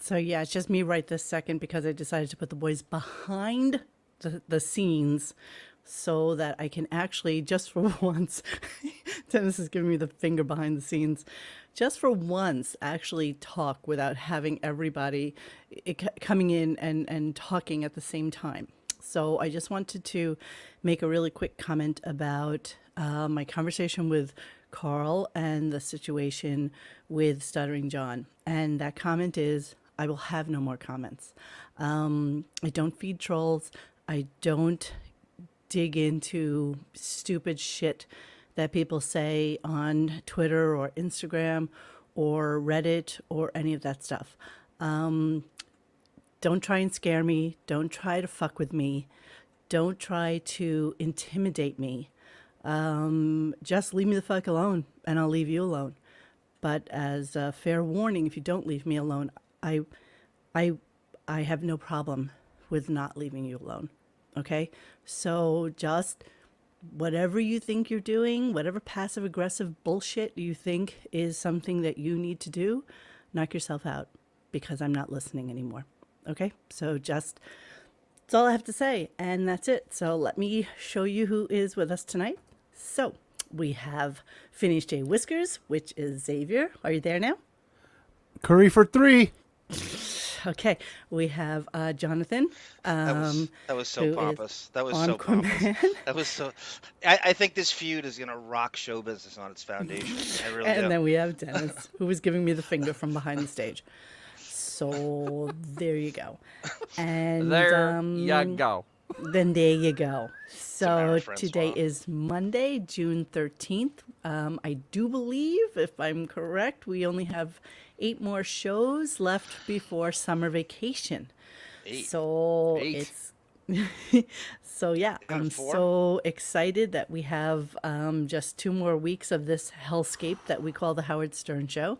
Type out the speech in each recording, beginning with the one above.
So yeah, it's just me right this second because I decided to put the boys behind the scenes so that I can actually, just for once, Dennis is giving me the finger behind the scenes, just for once, actually talk without having everybody coming in and talking at the same time. So I just wanted to make a really quick comment about my conversation with Carl and the situation with Stuttering John. And that comment is, I will have no more comments. I don't feed trolls. I don't dig into stupid shit that people say on Twitter or Instagram or Reddit or any of that stuff. Don't try and scare me. Don't try to fuck with me. Don't try to intimidate me. Just leave me the fuck alone and I'll leave you alone. But as a fair warning, if you don't leave me alone, I have no problem with not leaving you alone. Okay? So just whatever you think you're doing, whatever passive aggressive bullshit you think is something that you need to do, knock yourself out because I'm not listening anymore. Okay? So just, that's all I have to say. And that's it. So let me show you who is with us tonight. So we have Finished J Whiskers, which is Xavier. Are you there now? Curry for 3. Okay, we have Jonathan. That was so pompous. That was so Encore pompous. Man. That was so. I think this feud is gonna rock show business on its foundation. I really do. And then we have Dennis, who was giving me the finger from behind the stage. So there you go. And There you go. then there you go. So Samara Francois. today is Monday, June 13th. I do believe, if I'm correct, we only have 8 more shows left before summer vacation. 8. So 8. it's so yeah, Out of I'm 4? so excited that we have just 2 more weeks of this hellscape that we call the Howard Stern Show.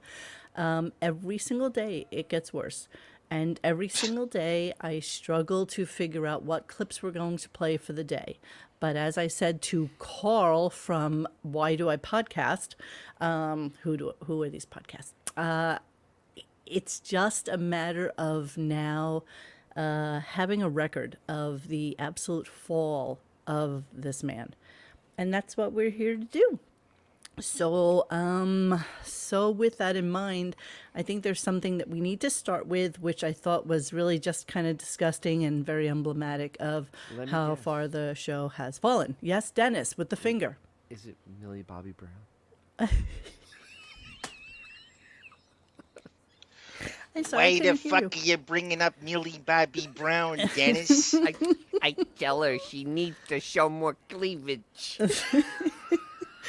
Every single day it gets worse. And every single day I struggle to figure out what clips we're going to play for the day. But as I said to Carl from Why Do I Podcast, who are these podcasts? It's just a matter of now having a record of the absolute fall of this man. And that's what we're here to do. So with that in mind, I think there's something that we need to start with, which I thought was really just kind of disgusting and very emblematic of how far the show has fallen. Yes, Dennis, with the finger. Is it Millie Bobby Brown? I'm sorry, Why I the couldn't hear fuck are you bringing up Millie Bobby Brown, Dennis? I tell her she needs to show more cleavage.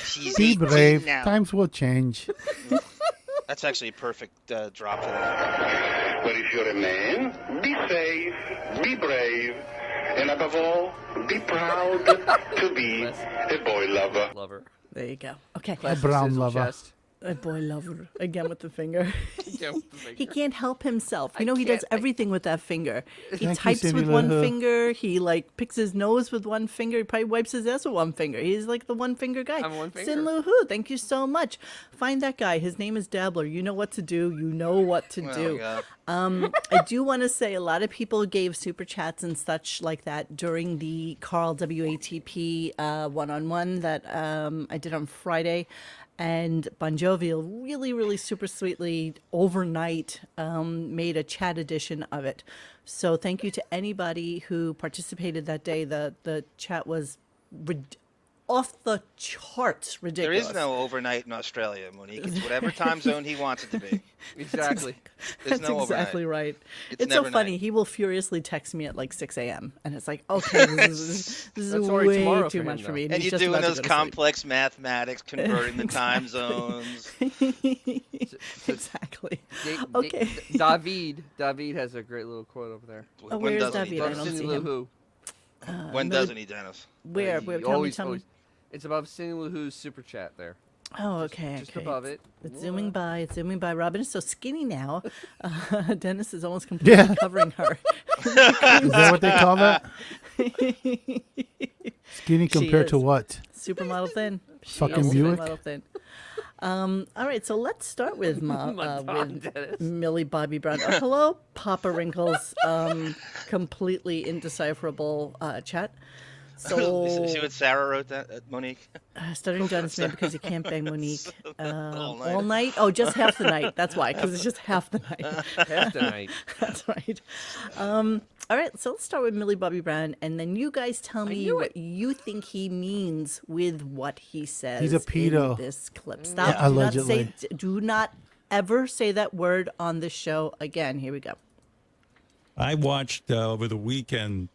She's Be 18 brave. now. Times will change. That's actually a perfect drop for that. But if you're a man, be safe, be brave, and above all, be proud to be a boy lover. Lover. There you go. Okay. Classic brown sizzle lover. chest. A boy lover. Again with the finger. Yeah, with the finger. He can't help himself. You I know, he does can't- everything with that finger. He Thank you, types Cindy with Lou one Who. finger. He, like, picks his nose with one finger. He probably wipes his ass with one finger. He's, like, the one-finger guy. I'm one finger. Sin Lu Hu, thank you so much. Find that guy. His name is Dabbler. You know what to do. You know what to do. God. I do want to say a lot of people gave super chats and such like that during the Carl WATP one-on-one that I did on Friday. And Bon Jovial really, really super sweetly overnight made a chat edition of it. So thank you to anybody who participated that day. The chat was off the charts There ridiculous. is no overnight in Australia, Monique. It's whatever time zone he wants it to be. Exactly. There's That's no exactly overnight. right. It's It's so never funny. night. He will furiously text me at like 6 a.m. and it's like, okay, this is That's already way tomorrow too for much him, for me. And he's you're just doing about to those go to sleep. complex mathematics, converting the time zones. Exactly. Okay. Okay. David has a great little quote over there. Oh, When where's doesn't he, David? I Above don't Dennis? Cindy see Lou him. Who. When Millie- doesn't he, Dennis? Where? He Where? always, Tell me. always- It's above Cindy Lou Who's super chat there. Oh, okay. Just okay. above it. It's zooming by. It's zooming by. Robin is so skinny now. Dennis is almost completely Yeah. covering her. Is that what they call that? Skinny She compared to is. what? Supermodel thin. She Fucking is Buick? Supermodel thin. All right, so let's start with with Dennis. Millie Bobby Brown. Hello, Papa Wrinkles. Completely indecipherable chat. So See what Sara wrote that, Monique? stuttering John is mad because he can't bang Monique All night. all night. Oh, just half the night. That's why, because it's just half the night. Half the night. That's right. All right, so let's start with Millie Bobby Brown, and then you guys tell me knew what you think he means with what he says. He's a pedo. In this clip. Stop. Yeah, allegedly. Do not ever say that word on the show again. Here we go. I watched over the weekend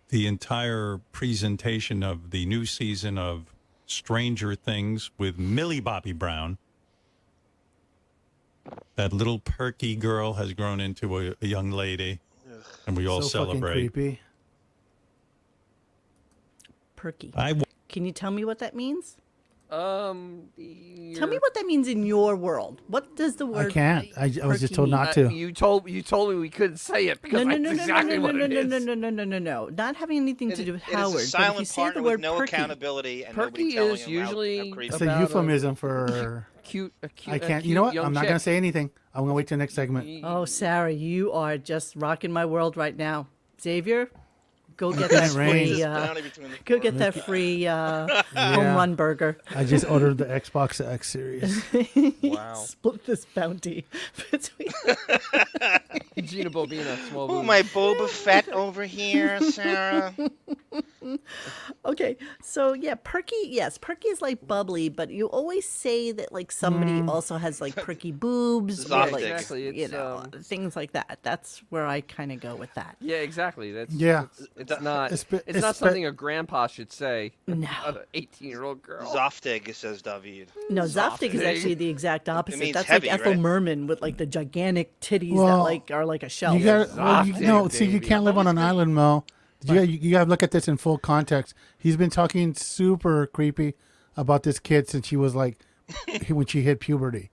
the entire presentation of the new season of Stranger Things with Millie Bobby Brown. That little perky girl has grown into a young lady, and we all So fucking celebrate. creepy. Perky. I Can you tell me what that means? Tell me Tell what that means in your world. What does the I word? can't. I was just told mean? not to. You told me we couldn't say it because No, that's exactly what it is. No. Not having anything to do with It is Howard. a But if you silent say the partner word with no perky, accountability and Perky nobody telling is him how usually creepy. It's about a euphemism for. Cute. I can't. You know what? I'm not going to say anything. I'm going to wait till the next segment. Oh, Sarah, you are just rocking my world right now. Xavier, go get that rain. free. Bounty between the Go four. get that free home run burger. I just ordered the Xbox X series. Wow. Split this bounty between. Gina Bobina, small Oh, boob. my Boba Fett over here, Sarah. Okay, so yeah, perky. Yes, perky is like bubbly, but you always say that like somebody also has like perky boobs, or Zoptic. like Exactly, you it's, know things like that. That's where I kind of go with that. Yeah, exactly. Yeah. It's not. Espe- It's not espe- something a grandpa should say. No. An 18-year-old girl. Zoftig, says David. No, Zoptic is Zoptic. actually the exact opposite. means That's heavy, like Ethel right? Merman with like the gigantic titties that Well, like are like a shell. You got well, Zoptic, no. See, you baby. can't live on an island, Mo. You got to look at this in full context. He's been talking super creepy about this kid since she was like when she hit puberty.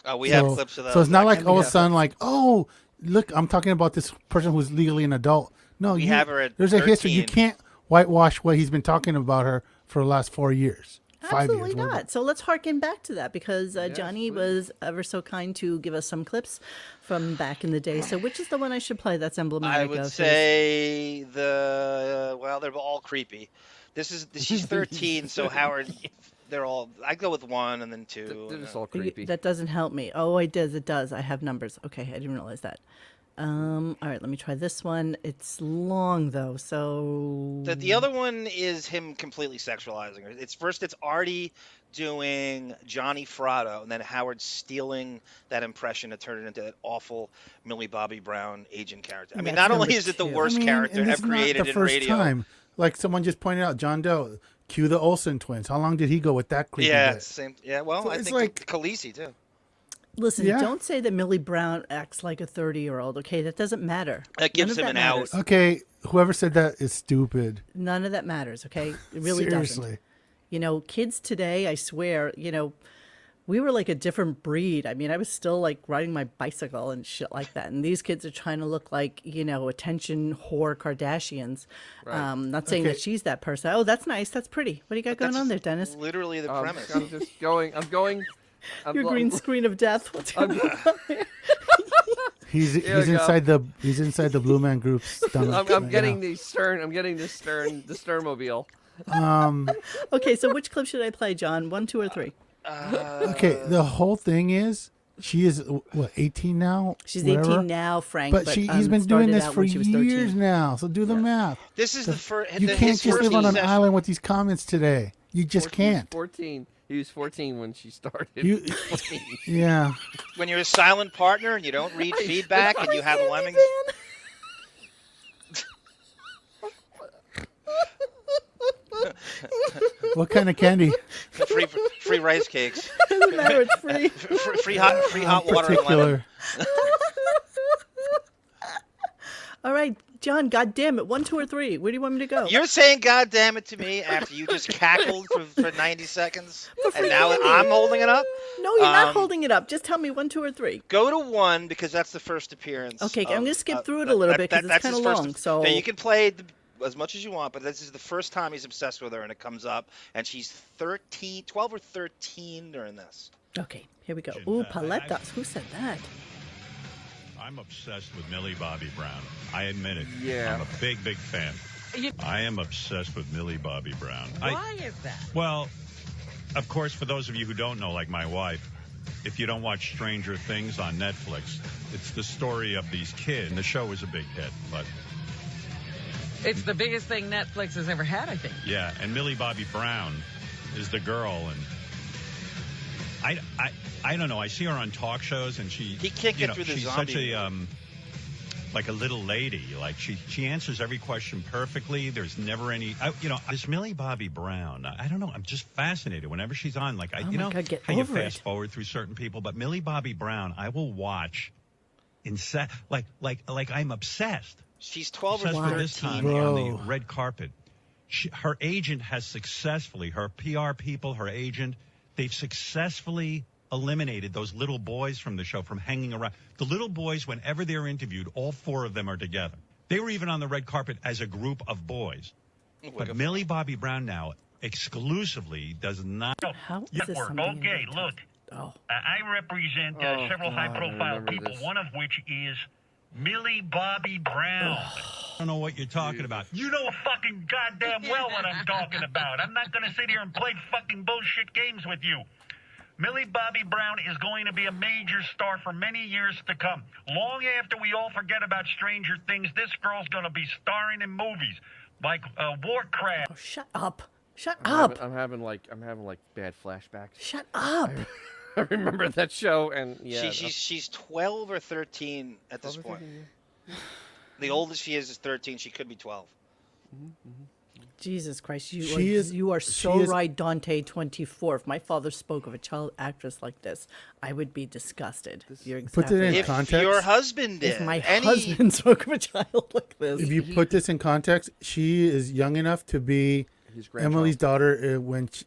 Oh, we have clips of that. So it's not like That all can of a be- sudden like, oh, look, I'm talking about this person who's legally an adult. No, We have her at there's a history. You 13. can't whitewash what he's been talking about her for the last 4 years. 5 Absolutely years. whatever. not. So let's harken back to that because Johnny was ever so kind to give us some clips from back in the day. So which is the one I should play that's emblematic I of would his- say well, they're all creepy. She's 13, so Howard, they're all. I go with one and then two. They're and just then- all creepy. That doesn't help me. Oh, it does. It does. I have numbers. Okay, I didn't realize that. All right, let me try this one. It's long though, so The other one is him completely sexualizing her. It's Artie doing Johnny Fratto, and then Howard stealing that impression to turn it into that awful Millie Bobby Brown agent character. I mean, That's not only number is it the two. worst character and ever it's not created the in first radio. time. Like someone just pointed out, John Doe, cue the Olsen twins. How long did he go with that creepy Yeah, bit? it's the same. Yeah, well, So I it's think like- Khaleesi too. listen. Yeah. Don't say that Millie Brown acts like a 30-year-old. Okay, that doesn't matter. That gives None of him that an out. matters. Okay, whoever said that is stupid. None of that matters. Okay, it really Seriously. doesn't. You know, kids today, I swear, you know, we were like a different breed. I mean, I was still like riding my bicycle and shit like that. And these kids are trying to look like, you know, attention whore Kardashians. Not saying Okay. that she's that person. Oh, that's nice. That's pretty. What do you got going on there, Dennis? Literally the premise. I'm just going. I'm going. Your green screen of death. What's going on there? He's we go. inside the Blue Man Group's stomach. I'm right getting now. the stern. I'm getting the sternmobile. Okay, so which clip should I play, John? 1, 2, or 3? Okay, the whole thing is she is what 18 now. She's Whatever. 18 now, Frank. But he's been doing started this out for when she was years 13. now. So do the math. This is the first. You can't just live on an island with these comments today. You just 14 can't. 14. He was 14 when she started. You, 14. yeah. When you're a silent partner and you don't read feedback and you have lemmings. What kind of candy? Free rice cakes. Doesn't matter, it's free. Free hot water and lemon. Particular. All right, John, God damn it. 1, 2, or 3. Where do you want me to go? You're saying "God damn it" to me after you just cackled for 90 seconds, free and now candy. I'm holding it up. No, you're not Um, holding it up. Just tell me 1, 2, or 3. Go to 1 because that's the first appearance. Okay, I'm of- gonna skip through it a little bit 'cause it's that's kinda his first- long, so- Now, you can play as much as you want, but this is the first time he's obsessed with her, and it comes up, and she's 13, 12 or 13 during this. Okay, here we go. Ooh, paletas. Who said that? I'm obsessed with Millie Bobby Brown. I admit it. Yeah. I'm a big fan. I am obsessed with Millie Bobby Brown. Why is that? Well, of course, for those of you who don't know, like my wife, if you don't watch Stranger Things on Netflix, it's the story of these kids. The show was a big hit, but It's the biggest thing Netflix has ever had, I think. yeah, and Millie Bobby Brown is the girl, and I don't know. I see her on talk shows, and He can't get through the she's zombie such a like a little lady. Like she answers every question perfectly. There's never any, this Millie Bobby Brown. I don't know. I'm just fascinated whenever she's on. Like Oh my God, get how you over fast it. forward through certain people, but Millie Bobby Brown, I will watch. Like I'm obsessed. She's 12 or Obsessed with 13. this time on the red carpet. Her agent has successfully, her PR people, her agent, they've successfully eliminated those little boys from the show from hanging around. The little boys, whenever they're interviewed, all 4 of them are together. They were even on the red carpet as a group of boys. But Millie Bobby Brown now exclusively does not. How is this something? Okay, look. Oh. I represent several high-profile people, one of which is Millie Bobby Brown. I don't know what you're talking about. You know fucking goddamn well what I'm talking about. I'm not going to sit here and play fucking bullshit games with you. Millie Bobby Brown is going to be a major star for many years to come. Long after we all forget about Stranger Things, this girl's going to be starring in movies like Warcraft. Oh, shut up. Shut up. I'm having like bad flashbacks. Shut up. I remember that show, and She's 12 or 13 at this point. The oldest she is 13. She could be 12. Jesus Christ, you She are is- so she is- right, Dante 24. If my father spoke of a child actress like this, I would be disgusted. You're Put it exactly in right. If context. your husband did, If my any- husband spoke of a child like this. If you put this in context, she is young enough to be his grandchild. Emily's daughter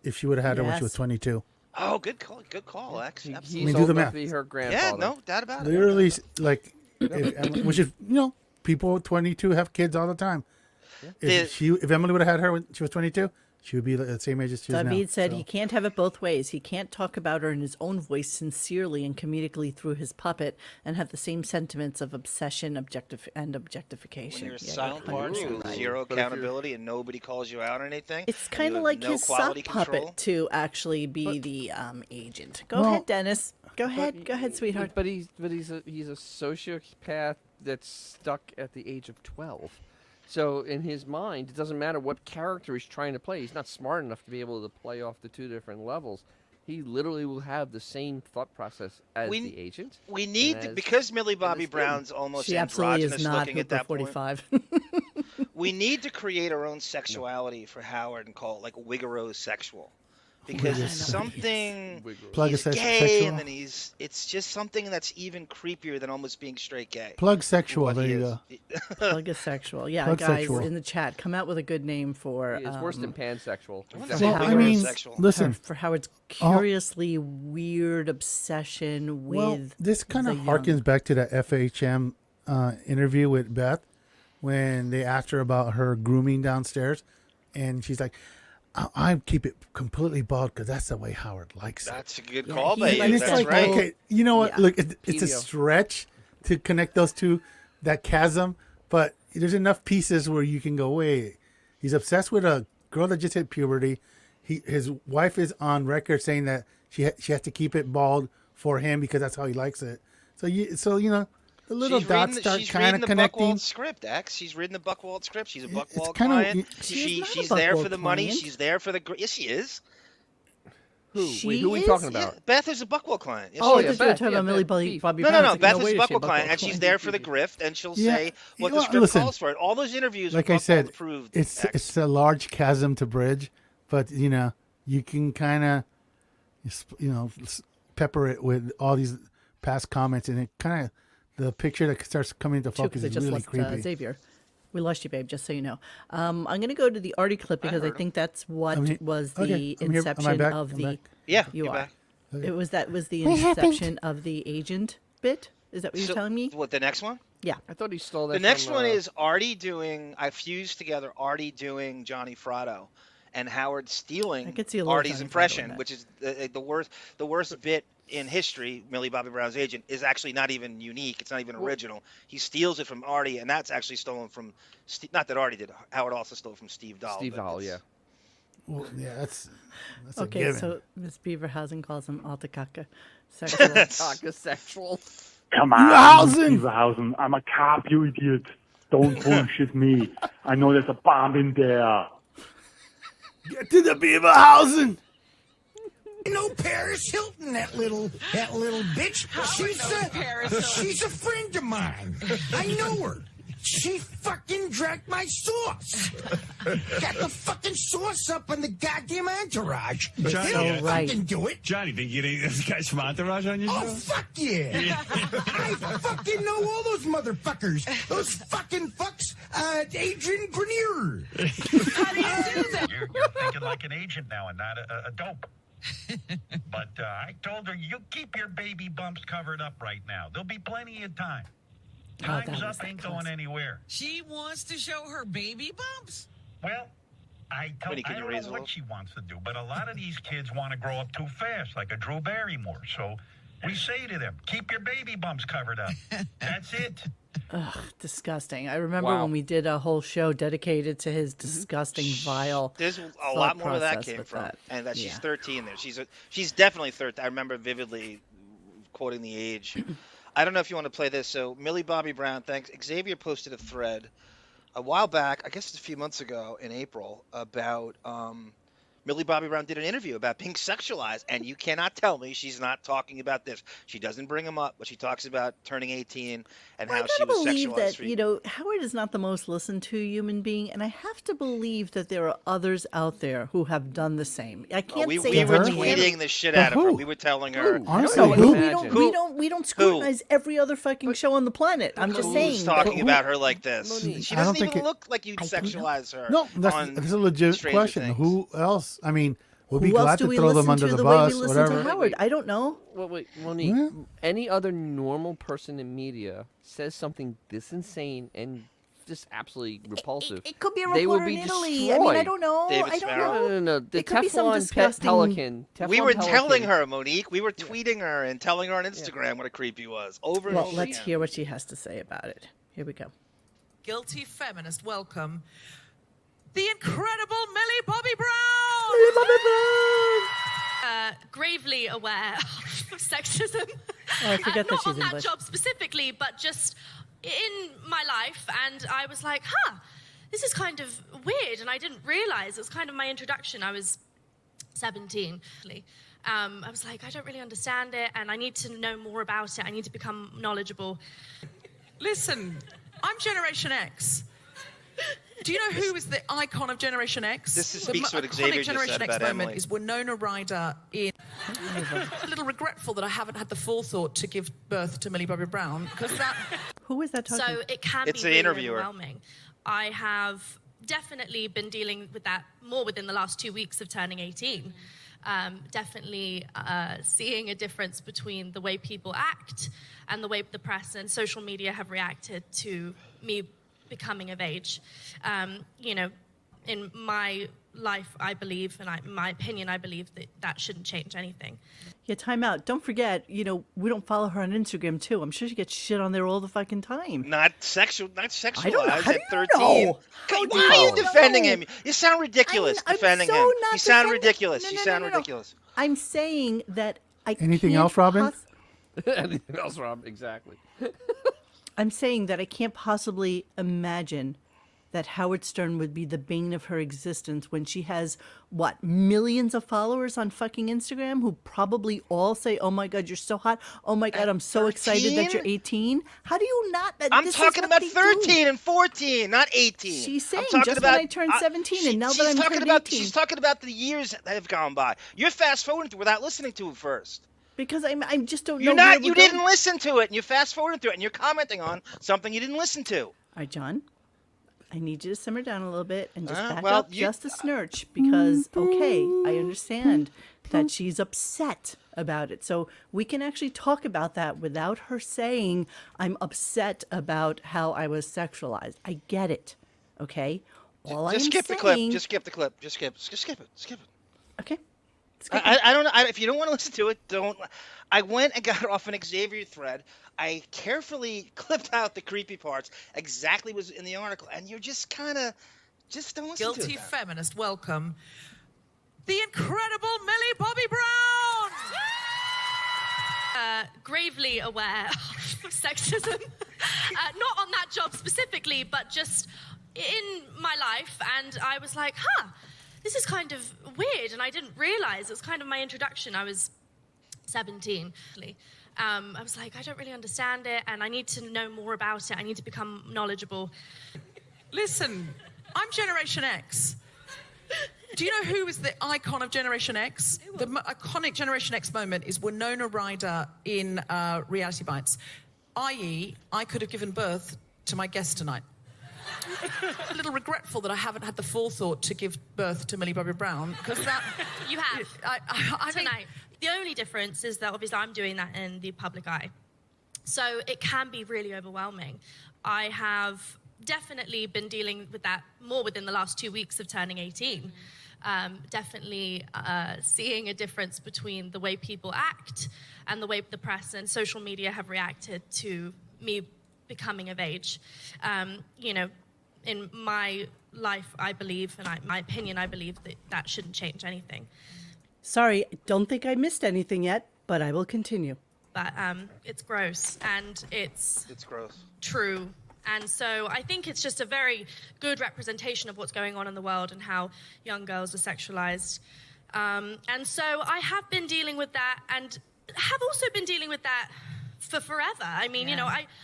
if she would have had her when she was Yes. 22. Oh, good call, X. He's Absolutely. do old the enough math. to be her Yeah, grandfather. no doubt about it. Literally, like, which is, people 22 have kids all the time. If Emily would have had her when she was 22, she would be the same age as she is now. David said So, he can't have it both ways. He can't talk about her in his own voice sincerely and comedically through his puppet and have the same sentiments of obsession and When objectification. you're a Yeah, silent you're partner 100% with right. zero accountability and nobody calls you out or anything, It's and kind you of have like no his quality sock puppet control. to actually be the agent. Go Well- ahead, Dennis. Go ahead, sweetheart. But he's a sociopath that's stuck at the age of 12. So in his mind, it doesn't matter what character he's trying to play. He's not smart enough to be able to play off the 2 different levels. He literally will have the same thought process as the agent. We need and as- because Millie Bobby as him. Brown's almost She absolutely androgynous is not looking at Hooper that point. 45. We need to create our own sexuality for Howard and call it like Wiggerose sexual. Because it's something Plug he's is gay sexual. and then it's just something that's even creepier than almost being straight gay. Plug sexual. What There he you is. go. Plug is sexual. Yeah, Plug guys sexual. in the chat, come out with a good name for It's worse than pansexual. I wanna For say Well, I Howard. mean, sexual. listen. for Howard's curiously weird obsession with. Well, this kind of the harkens young. back to that FHM interview with Beth when they asked her about her grooming downstairs, and she's like, "I keep it completely bald because that's the way Howard likes it." That's a good Yeah, call, he- baby. And it's That's like, right. okay, you know what? Yeah. Look, it's a Pedio. stretch to connect those two, that chasm, but there's enough pieces where you can go, wait, he's obsessed with a girl that just hit puberty. His wife is on record saying that she has to keep it bald for him because that's how he likes it. So you know, the little She's dots reading start she's kind reading of the connecting. Buckwald script, X. She's reading the Buckwald script. She's a It's Buckwald kinda- client. She is not a She's there for Buckwald the money. client. She's there for the. Yes, she is. Who? She Wait, who are we is? talking Yeah, about? Beth is a Buckwald client. Yes, Oh, she I is. thought you were Beth, talking yeah, about Millie Beth, Bobby Beth. Brown. No. I was like, Beth wait is a she Buckwald client, and she's client? there for the grift, and she'll Yeah, say what you the know, script listen, calls for it. All those interviews, like are I said, Buckwald approved. it's X. it's a large chasm to bridge, but you know you can kind of pepper it with all these past comments, and it kind of the picture that starts coming into Too, focus 'cause I is just really lost creepy. Xavier. We lost you, babe, just so you know. I'm going to go to the Artie clip because I heard him. think that's what I'm here. was the Okay, I'm here. Am I inception back? of I'm the. back. Yeah, you you're are. back. That was the inception of the agent bit. Is that what you're So, telling me? What the next one? Yeah. I thought he stole that. The next from, one is Artie doing. I fused together Artie doing Johnny Fratto, and Howard I stealing could see a little Artie's Johnny Bravo in impression, that. which is the worst bit in history. Millie Bobby Brown's agent is actually not even unique. It's not even original. He steals it from Artie, and that's actually stolen from not that Artie did. Howard also stole from Steve Dahl. Steve but Dahl, it's- yeah. Well, yeah, that's a Okay, given. so Miss Beaverhausen calls him Altakaka sexual. Taka sexual. Come on, Beaverhausen! Beaverhausen. I'm a cop, you idiot. Don't bullshit me. I know there's a bomb in there. Get to the Beaverhausen! You know Paris Hilton, that little bitch. She's a friend of mine. I know her. She fucking drank my sauce. Got the fucking sauce up on the goddamn Entourage. Johnny, He'll right. fucking do it. Johnny, think you need this guy's from Entourage on your show? Oh, fuck yeah. I fucking know all those motherfuckers. Those fucking fucks. Adrian Grenier. How do you do that? You're thinking like an agent now and not a dope. But I told her, you keep your baby bumps covered up right now. There'll be plenty of time. that Time's was up, that ain't close. going anywhere. She wants to show her baby bumps? Well, I Honey, can you don't raise know a what little? she wants to do, but a lot of these kids want to grow up too fast, like a Drew Barrymore. So we say to them, keep your baby bumps covered up. That's it. Ugh, disgusting. I remember Wow. when we did a whole show dedicated to his disgusting, vile. There's a thought lot more where that process came with from, that. and that she's Yeah. 13 there. She's definitely 13. I remember vividly quoting the age. I don't know if you want to play this. So Millie Bobby Brown, thanks. Xavier posted a thread a while back, I guess it's a few months ago in April, about Millie Bobby Brown did an interview about being sexualized, and you cannot tell me she's not talking about this. She doesn't bring him up, but she talks about turning 18 and Well, how I she gotta was believe sexualized. that, for- Howard is not the most listened to human being, and I have to believe that there are others out there who have done the same. I can't we say we were every man- tweeting the shit out of her. who? We were telling her. Honestly, No, who? we don't scrutinize every other fucking show on the planet. I'm just Who's saying. talking who- about her like this? Monique. She I don't doesn't even think it- look like you'd I don't know. sexualize her. No, that's on a legit Stranger question. Things. Who else? I mean, we'll be Who else glad do to we throw them listen under to the the way bus, we listen whatever. to Howard? I don't know. Well, wait, Monique. Yeah. Any other normal person in media says something this insane and just absolutely repulsive. It could be a they will reporter be in Italy. destroyed. I mean, I don't know. David I don't Sparrow. know. No. The It could be some Teflon disgusting- Pelican. We Teflon were Pelican. telling her, Monique. We were tweeting her and telling her on Instagram what a creep he was. Over and Well, over let's again. hear what she has to say about it. Here we go. Guilty feminist, welcome. The incredible Millie Bobby Brown! Gravely aware of sexism. Oh, I forget that Not she's on that English. job specifically, but just in my life. And I was like, this is kind of weird. And I didn't realize it was kind of my introduction. I was 17. I was like, I don't really understand it, and I need to know more about it. I need to become knowledgeable. Listen, I'm Generation X. Do you know who is the icon of Generation X? This The speaks to what iconic Xavier just Generation said X about moment Emily. is Winona Ryder in. A little regretful that I haven't had the forethought to give birth to Millie Bobby Brown, because that. Who is that talking? So it can It's be an really interviewer. overwhelming. I have definitely been dealing with that more within the last 2 weeks of turning 18. Definitely seeing a difference between the way people act and the way the press and social media have reacted to me becoming of age. In my life, I believe, and in my opinion, I believe that shouldn't change anything. Yeah, time out. Don't forget, we don't follow her on Instagram, too. I'm sure she gets shit on there all the fucking time. Not sexualized I don't know. How at do you 13. know? Why are you defending him? You sound ridiculous I'm defending so him. not You sound defending- ridiculous. No, You no, sound no, no. ridiculous. I'm saying that I Anything can't else, Robin? Anything else, Rob? Exactly. I'm saying that I can't possibly imagine that Howard Stern would be the bane of her existence when she has, millions of followers on fucking Instagram who probably all say, oh my God, you're so hot. Oh my God, I'm so excited that you're 18. How do you not? I'm this is talking what about they do. 13 and 14, not 18. She's I'm saying talking just about, when I turned 17 and now that she's I'm talking turned about, 18. She's talking about the years that have gone by. You're fast forwarding through without listening to it first. Because I just don't You're know. not. where You we're going. didn't listen to it, and you're fast forwarding through it, and you're commenting on something you didn't listen to. All right, John, I need you to simmer down a little bit and just back well, up just a snurch because, okay, I understand that she's upset about it. So we can actually talk about that without her saying, I'm upset about how I was sexualized. I get it, okay? All Just I'm skip the saying- clip. Just skip the clip. Just skip it. Skip it. Okay. I don't know. If you don't want to listen to it, don't. I went and got off an Xavier thread. I carefully clipped out the creepy parts. Exactly was in the article, and you're just kind of just don't listen to Guilty it. feminist, welcome the incredible Millie Bobby Brown. Gravely aware of sexism, not on that job specifically, but just in my life. And I was like, this is kind of weird. And I didn't realize it was kind of my introduction. I was 17. I was like, I don't really understand it, and I need to know more about it. I need to become knowledgeable. Listen, I'm Generation X. Do you know who is the icon of Generation X? The iconic Generation X moment is Winona Ryder in Reality Bites, i.e., I could have given birth to my guest tonight. A little regretful that I haven't had the forethought to give birth to Millie Bobby Brown, because that... You have. I tonight. mean, the only difference is that obviously I'm doing that in the public eye. So it can be really overwhelming. I have definitely been dealing with that more within the last 2 weeks of turning 18. Definitely seeing a difference between the way people act and the way the press and social media have reacted to me becoming of age. In my life, I believe, and my opinion, I believe that shouldn't change anything. Sorry, I don't think I missed anything yet, but I will continue. But it's gross, and it's gross. True. And so I think it's just a very good representation of what's going on in the world and how young girls are sexualized. And so I have been dealing with that, and have also been dealing with that for forever. I mean,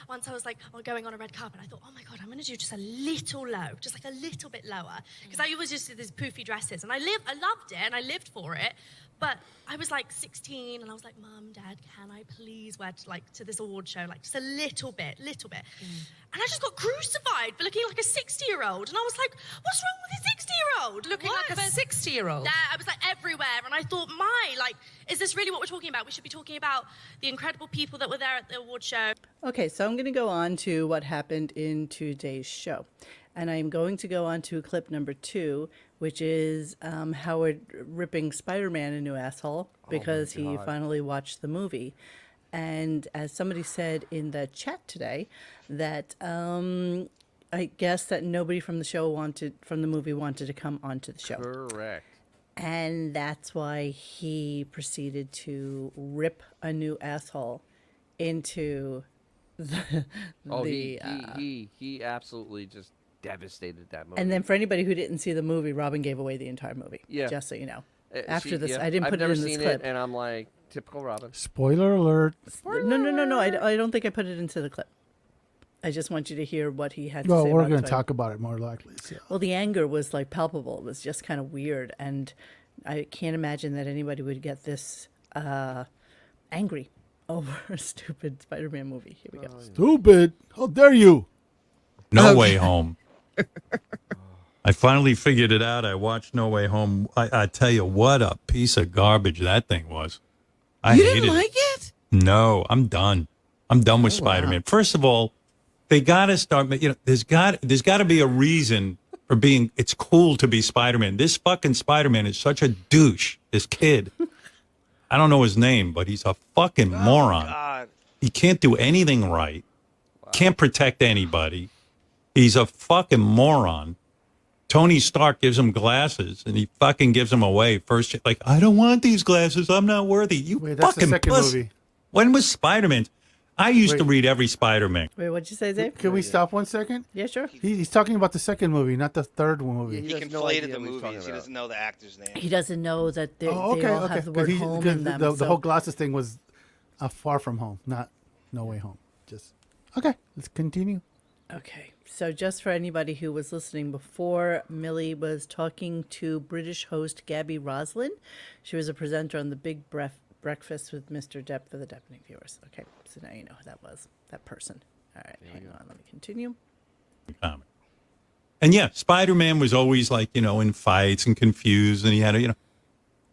once I was like, going on a red carpet, I thought, oh my God, I'm going to do just a little low, just like a little bit lower. Because I always just did these poofy dresses, and I loved it, and I lived for it. But I was like 16, and I was like, Mum, Dad, can I please wear to this award show, like just a little bit. And I just got crucified for looking like a 60-year-old. And I was like, what's wrong with a 60-year-old? Looking like a 60-year-old? I was like everywhere. And I thought, is this really what we're talking about? We should be talking about the incredible people that were there at the award show. Okay, so I'm going to go on to what happened in today's show. And I'm going to go on to clip number 2, which is Howard ripping Spider-Man a new asshole because he finally watched the movie. And as somebody said in the chat today, that I guess that nobody from the movie wanted to come onto the show. Correct. And that's why he proceeded to rip a new asshole into he absolutely just devastated that movie. And then for anybody who didn't see the movie, Robin gave away the entire movie. Yeah. Just so you know. I didn't I've put never it in this seen clip. it, and I'm like, typical Robin. Spoiler alert. No. I don't think I put it into the clip. I just want you to hear what he had to Well, say. we're going to talk about it more likely. So. Well, the anger was like palpable. It was just kind of weird. And I can't imagine that anybody would get this angry over a stupid Spider-Man movie. Here we go. Stupid. How dare you? No Way Home. I finally figured it out. I watched No Way Home. I tell you, what a piece of garbage that thing was. I hated it? No, I'm done. I'm done with Spider-Man. First of all, they got to start, there's got to be a reason for being, it's cool to be Spider-Man. This fucking Spider-Man is such a douche, this kid. I don't know his name, but he's a fucking moron. God. He can't do anything right. Can't protect anybody. He's a fucking moron. Tony Stark gives him glasses, and he fucking gives them away. First, like, I don't want these glasses. I'm not worthy. Wait, that's fucking the second puss. movie. When was Spider-Man? I used to read every Spider-Man. Wait, what'd you say, Dave? Can we stop 1 second? Yeah, sure. He's talking about the second movie, not the third movie. He conflated the movies. He doesn't know the actor's name. He doesn't know that they all have the word home in them. The whole glasses thing was Far From Home, not No Way Home. Just okay. Let's continue. Okay, so just for anybody who was listening before, Millie was talking to British host Gabby Roslin. She was a presenter on the Big Breakfast with Mr. Depp for the Deppening viewers. Okay, so now you know who that was, that person. All right, hang on, let me continue. And yeah, Spider-Man was always like, in fights and confused, and he had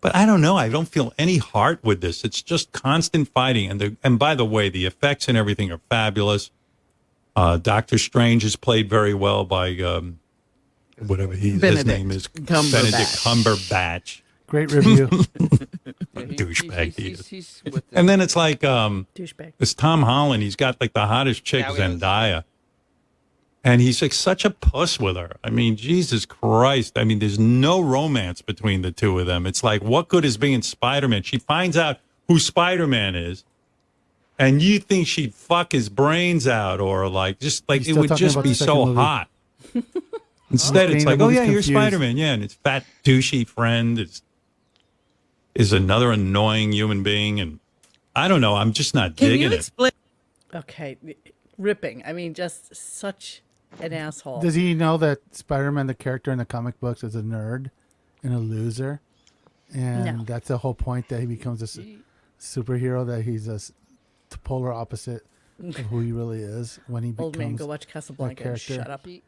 but I don't know. I don't feel any heart with this. It's just constant fighting. And by the way, the effects and everything are fabulous. Doctor Strange is played very well by whatever his Benedict name is, Cumberbatch. Benedict Cumberbatch. Great review. Douchebag he is. He's with And then it's like Douchebag. it's Tom Holland. He's got like the hottest chick, Now he is. Zendaya. And he's like such a puss with her. I mean, Jesus Christ. I mean, there's no romance between the two of them. It's like, what good is being Spider-Man? She finds out who Spider-Man is, and you think she'd fuck his brains out, or like, just like, He's it still would talking just about be the second so movie. hot. Instead, it's Being like, the oh, movie's yeah, you're confused. Spider-Man. Yeah, and his fat, douchey friend is another annoying human being. And I don't know. I'm just not Can digging you it. explain? Okay, ripping. I mean, just such an asshole. Does he know that Spider-Man, the character in the comic books, is a nerd and a loser? And No. that's the whole point, that he becomes a superhero, that he's polar opposite of who he really is when he becomes Old man, go watch that Casablanca. And character. shut up. You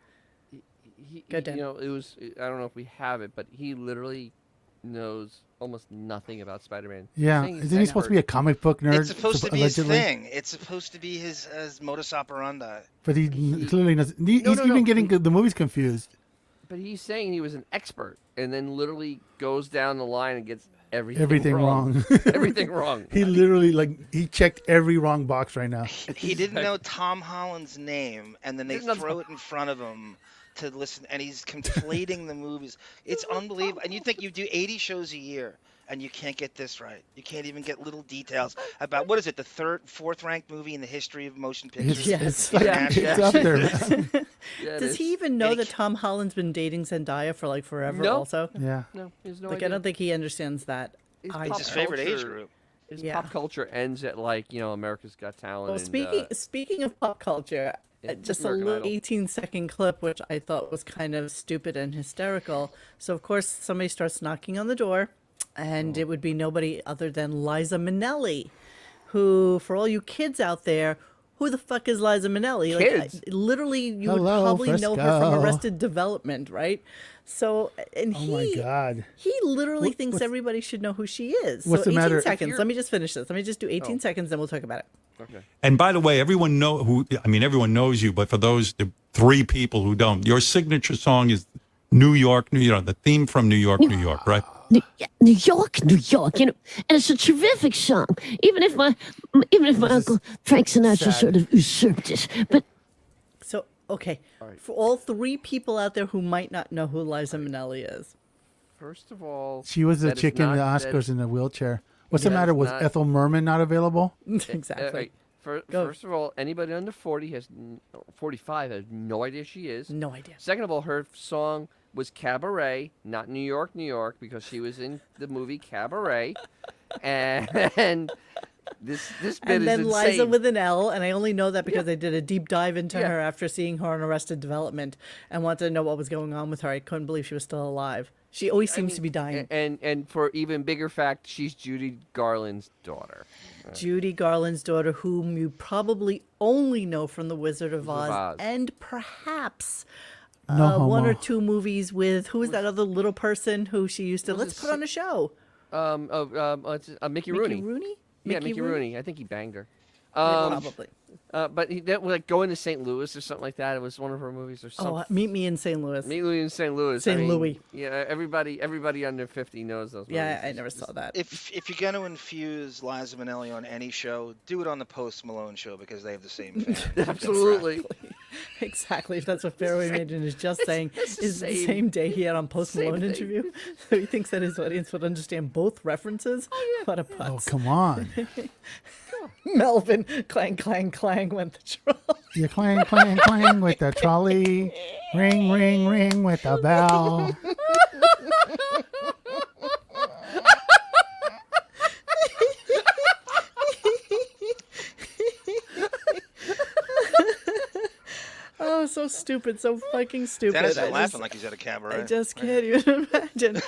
know, it was. I don't know if we have it, but he literally knows almost nothing about Spider-Man. Yeah, Saying he's isn't he supposed to be a comic book nerd? It's supposed to be allegedly? his thing. It's supposed to be his modus operandi. But he clearly doesn't. He's even getting the movies confused. But he's saying he was an expert, and then literally goes down the line and gets everything wrong. Everything wrong. He literally he checked every wrong box right now. He didn't know Tom Holland's name, and then they Didn't know throw it in front of him to listen, and he's conflating the movies. It's unbelievable. And you think you do 80 shows a year, and you can't get this right. You can't even get little details about, what is it, the fourth ranked movie in the history of motion pictures? Yes. It's up there, man. Does he even know that Tom Holland's been dating Zendaya for like forever? No. Also, Yeah. No, he has no like idea. I don't think he understands that. His either. It's his favorite age group. His Yeah. pop culture ends at like America's Got Talent. Well, and, speaking of pop culture, yeah, just a American little Idol. 18-second clip, which I thought was kind of stupid and hysterical. So, of course, somebody starts knocking on the door, and it would be nobody other than Liza Minnelli, who, for all you kids out there, who the fuck is Liza Minnelli? Kids? Literally, you would Hello, probably know her from Frisco. Arrested Development, right? So, and Oh my God. he literally thinks what's- everybody should know who she is. what's So the 18 matter? If seconds. Let me just finish this. Let me just do 18 seconds, then we'll talk about it. Okay. And by the way, everyone everyone knows you, but for those the three people who don't, your signature song is New York, the theme from New York, New York, right? New York, and it's a terrific song. Even if my uncle Frank Sinatra sort of usurped it, but So, okay, for all three people out there who might not know who Liza Minnelli is. First of all, She was the that is chick in the not- Oscars in a wheelchair. What's Yeah, the matter? that's Was not- Ethel Merman not available? Exactly. First of all, anybody under 45 has no idea she is. No idea. Second of all, her song was Cabaret, not New York, New York, because she was in the movie Cabaret. And this bit And is then insane. Liza with an L, and I only know that because I did a deep dive into Yeah. her after seeing her on Arrested Development and wanted to know what was going on with her. I couldn't believe she was still alive. She always seems to be dying. And for even bigger fact, she's Judy Garland's daughter. Judy Garland's daughter, whom you probably only know from The Wizard of Oz, Oz. and perhaps No one or homo. two movies with who was that other little person who she used to let's put on a show. Mickey Rooney. Mickey Rooney? Yeah, Mickey Rooney. I think he banged her. Yeah, probably. But he that like going to St. Louis or something like that. It was one of her movies or something. Oh, Meet Me in St. Louis. Meet Me in St. Louis. St. Louis. Yeah, everybody under 50 knows those movies. Yeah, I never saw that. If you're going to infuse Liza Minnelli on any show, do it on the Post Malone show because they have the same fan. Absolutely. Exactly. If that's what Fairway Maiden is just saying, it's the is the same- same day he had on Post same Malone thing. interview. So he thinks that his audience would understand both references. What a putz. Oh, come on. Melvin, clang, clang, clang went the troll. You clang, clang, clang with the trolley. Ring, ring, ring with the bell. Oh, so stupid, so fucking stupid. Dennis is I laughing just- like he's at a cabaret. I just can't even imagine.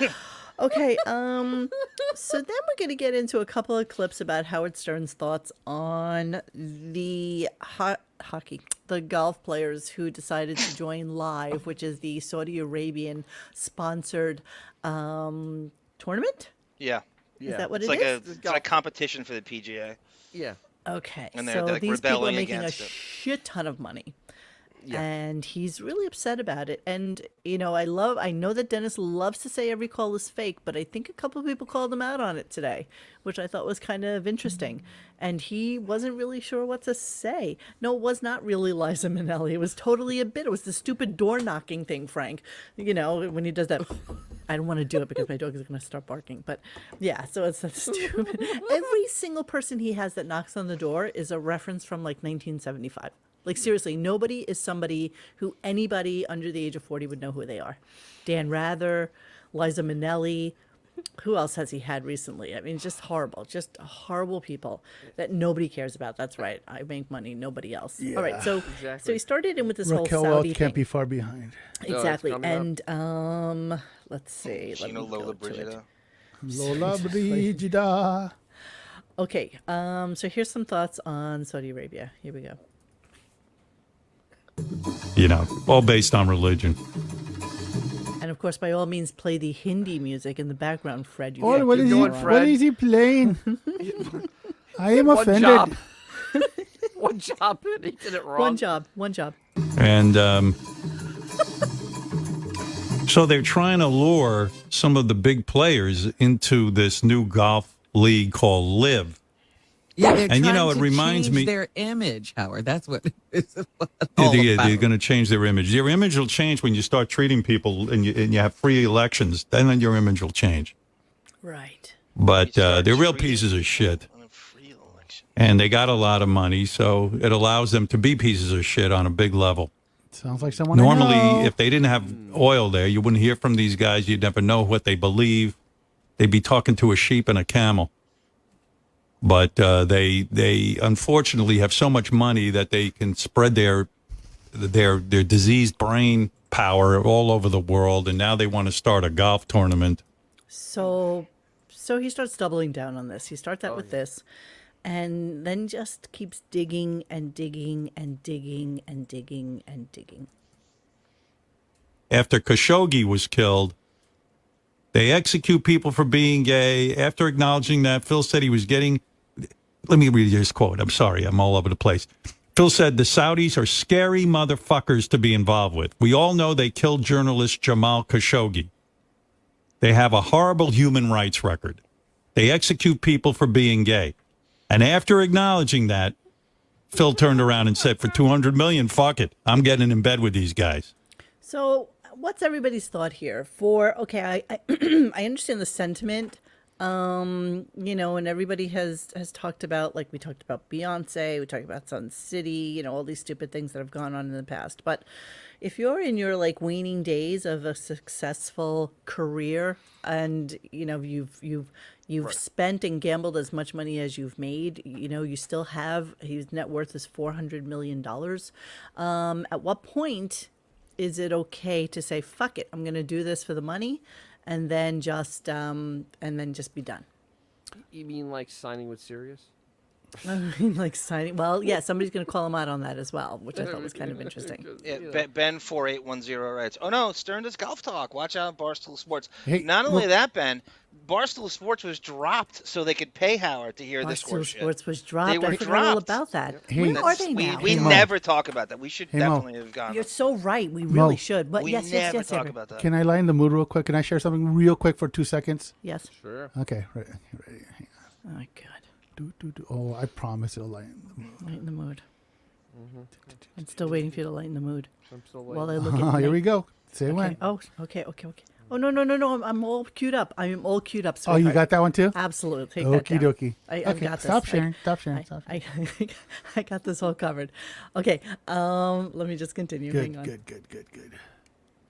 Okay, so then we're going to get into a couple of clips about Howard Stern's thoughts on the hockey, the golf players who decided to join Live, which is the Saudi Arabian sponsored tournament. Yeah. Is that what it's it like is? it's like a competition for the PGA. Yeah. Okay, And they're so like these people are rebelling making a against it. shit ton of money. And he's really upset about it. And, you know, I know that Dennis loves to say every call is fake, but I think a couple of people called him out on it today, which I thought was kind of interesting. And he wasn't really sure what to say. No, it was not really Liza Minnelli. It was totally a bit. It was the stupid door knocking thing, Frank. You know, when he does that. I don't want to do it because my dog is going to start barking. But yeah, so it's that stupid. Every single person he has that knocks on the door is a reference from like 1975. Like, seriously, nobody is somebody who anybody under the age of 40 would know who they are. Dan Rather, Liza Minnelli. Who else has he had recently? I mean, just horrible people that nobody cares about. That's right. I make money, nobody else. Yeah. All right, so he started in with this Raquel whole Saudi Welch can't thing. be far behind. Exactly. And let's see. You know Lola Brigida? Lola Brigida. Okay, so here's some thoughts on Saudi Arabia. Here we go. You know, all based on religion. And of course, by all means, play the Hindi music in the background, Fred. Oh, what is he playing? I am offended. Job. One job. He did it wrong. One job. And so they're trying to lure some of the big players into this new golf league called Live. Yeah, they're and trying it to reminds change me their image, Howard. That's what it's all they're about. going to change their image. Their image will change when you start treating people and you have free elections. Then your image will change. Right. But they're real pieces of shit. And they got a lot of money, so it allows them to be pieces of shit on a big level. Sounds like someone I know. Normally, if they didn't have oil there, you wouldn't hear from these guys. You'd never know what they believe. They'd be talking to a sheep and a camel. But they unfortunately have so much money that they can spread their diseased brain power all over the world, and now they want to start a golf tournament. So he starts doubling down on this. He starts out with this, and then just keeps digging and digging and digging and digging and digging. After Khashoggi was killed, they execute people for being gay. After acknowledging that, Phil said he was getting... Let me read you his quote. I'm sorry, I'm all over the place. Phil said, the Saudis are scary motherfuckers to be involved with. We all know they killed journalist Jamal Khashoggi. They have a horrible human rights record. They execute people for being gay. And after acknowledging that, Phil turned around and said, for $200 million, fuck it. I'm getting in bed with these guys. So what's everybody's thought here? I I understand the sentiment. You know, and everybody has talked about, like we talked about Beyonce, we talked about Sun City, you know, all these stupid things that have gone on in the past. But if you're in your like waning days of a successful career, and you know you've spent and gambled as much money as you've made, you know, you still have, his net worth is $400 million. At what point is it okay to say, fuck it, I'm going to do this for the money? And then just be done. You mean like signing with Sirius? I mean, like signing. Well, yeah, somebody's going to call him out on that as well, which I thought was kind of interesting. Yeah, Ben 4810 writes, "Oh no, Stern does golf talk. Watch out, Barstool Sports." Hey, Not only that, Ben, Barstool Sports was dropped so they could pay Howard to hear this Barstool horse shit. Sports was dropped. They were I forgot all dropped. about that. Hey, Where are they now? We Mo. never talk about that. We should Hey, Mo. definitely have gone. You're so right. We Mo. really should. But We yes, never yes, talk Avery. about that. Can I lighten the mood real quick? Can I share something real quick for 2 seconds? Yes. Sure. Okay, ready. Hang Oh my God. on. Oh, I promise it'll lighten the mood. Lighten the mood. I'm still waiting for you to lighten the mood. I'm still While waiting. I look at Here Nate. we go. Say Okay. when. Oh, okay. Oh, no. I'm all queued up. I'm all queued up. Oh, you sweetheart. got that one too? Absolutely. Take that Okie down. dokie. I've Okay, got this. stop sharing. Stop sharing. I got this all covered. Okay. Let me just continue. Hang on. Good.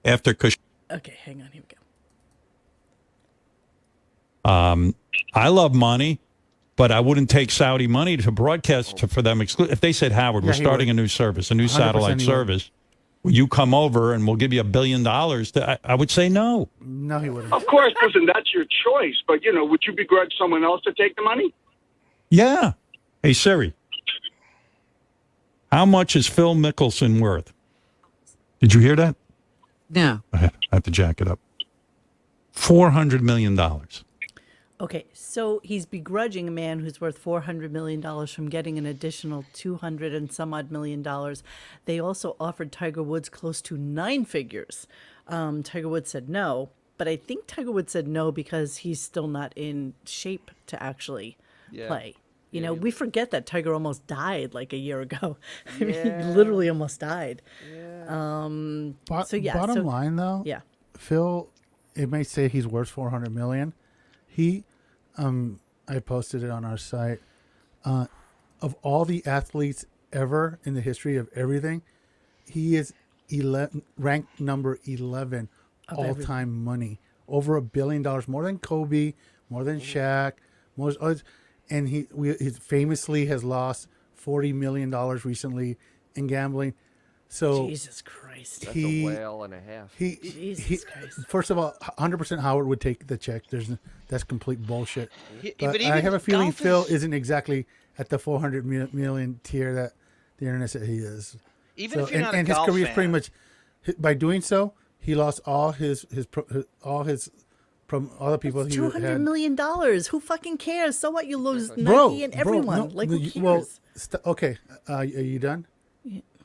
After Khashoggi, Okay, hang on. Here we go. I love money, but I wouldn't take Saudi money to broadcast for them. If they said, Howard, we're Yeah, he starting would. a new service, a new 100% satellite he would. service. Will you come over and we'll give you $1 billion? I would say no. No, he wouldn't. Of course, listen, that's your choice. But, you know, would you begrudge someone else to take the money? Yeah. Hey, Siri, how much is Phil Mickelson worth? Did you hear that? No. I have to jack it up. $400 million. Okay, so he's begrudging a man who's worth $400 million from getting an additional 200 and some odd million dollars. They also offered Tiger Woods close to 9 figures. Tiger Woods said no, but I think Tiger Woods said no because he's still not in shape to actually play. You know, we forget that Tiger almost died like a year ago. I mean, he literally almost died. Bottom so, line, though, Phil, it may say he's worth $400 million. He, I posted it on our site. Of all the athletes ever in the history of everything, he is ranked number 11 all-time money. Over $1 billion, more than Kobe, more than Shaq, most others. And he famously has lost $40 million recently in gambling. So Jesus Christ, that's a whale and a half. Jesus Christ. First of all, 100% Howard would take the check. That's complete bullshit. But even I have a feeling golf Phil is- isn't exactly at the 400 million tier that the internet said he is. Even if you're not a and his golf career is pretty fan. much, by doing so, he lost all his from all the people he $200 had. million. Who fucking cares? So what? You lose Nike Bro, and everyone. no, like, who cares? well, okay. Are you done?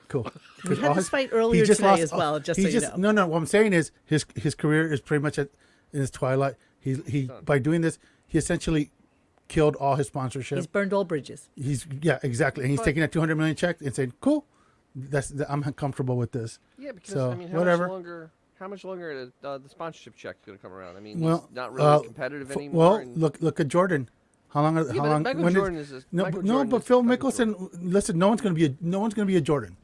Cool. We had All this fight earlier he just today lost- as well, just he so you just, know. No, what I'm saying is his career is pretty much in his twilight. He by doing this, he essentially killed all his sponsorship. He's burned all bridges. Exactly. And he's taking that 200 million check and saying, "Cool, I'm comfortable with this." Yeah, because so, I mean, how much longer the sponsorship check's going to come around? I mean, it's not really competitive anymore. Well, look at Jordan. How long? Yeah, how but long? Michael when Jordan is, is no, Michael no, Jordan but is Phil Michael Mickelson. Listen, no one's going to be a Jordan.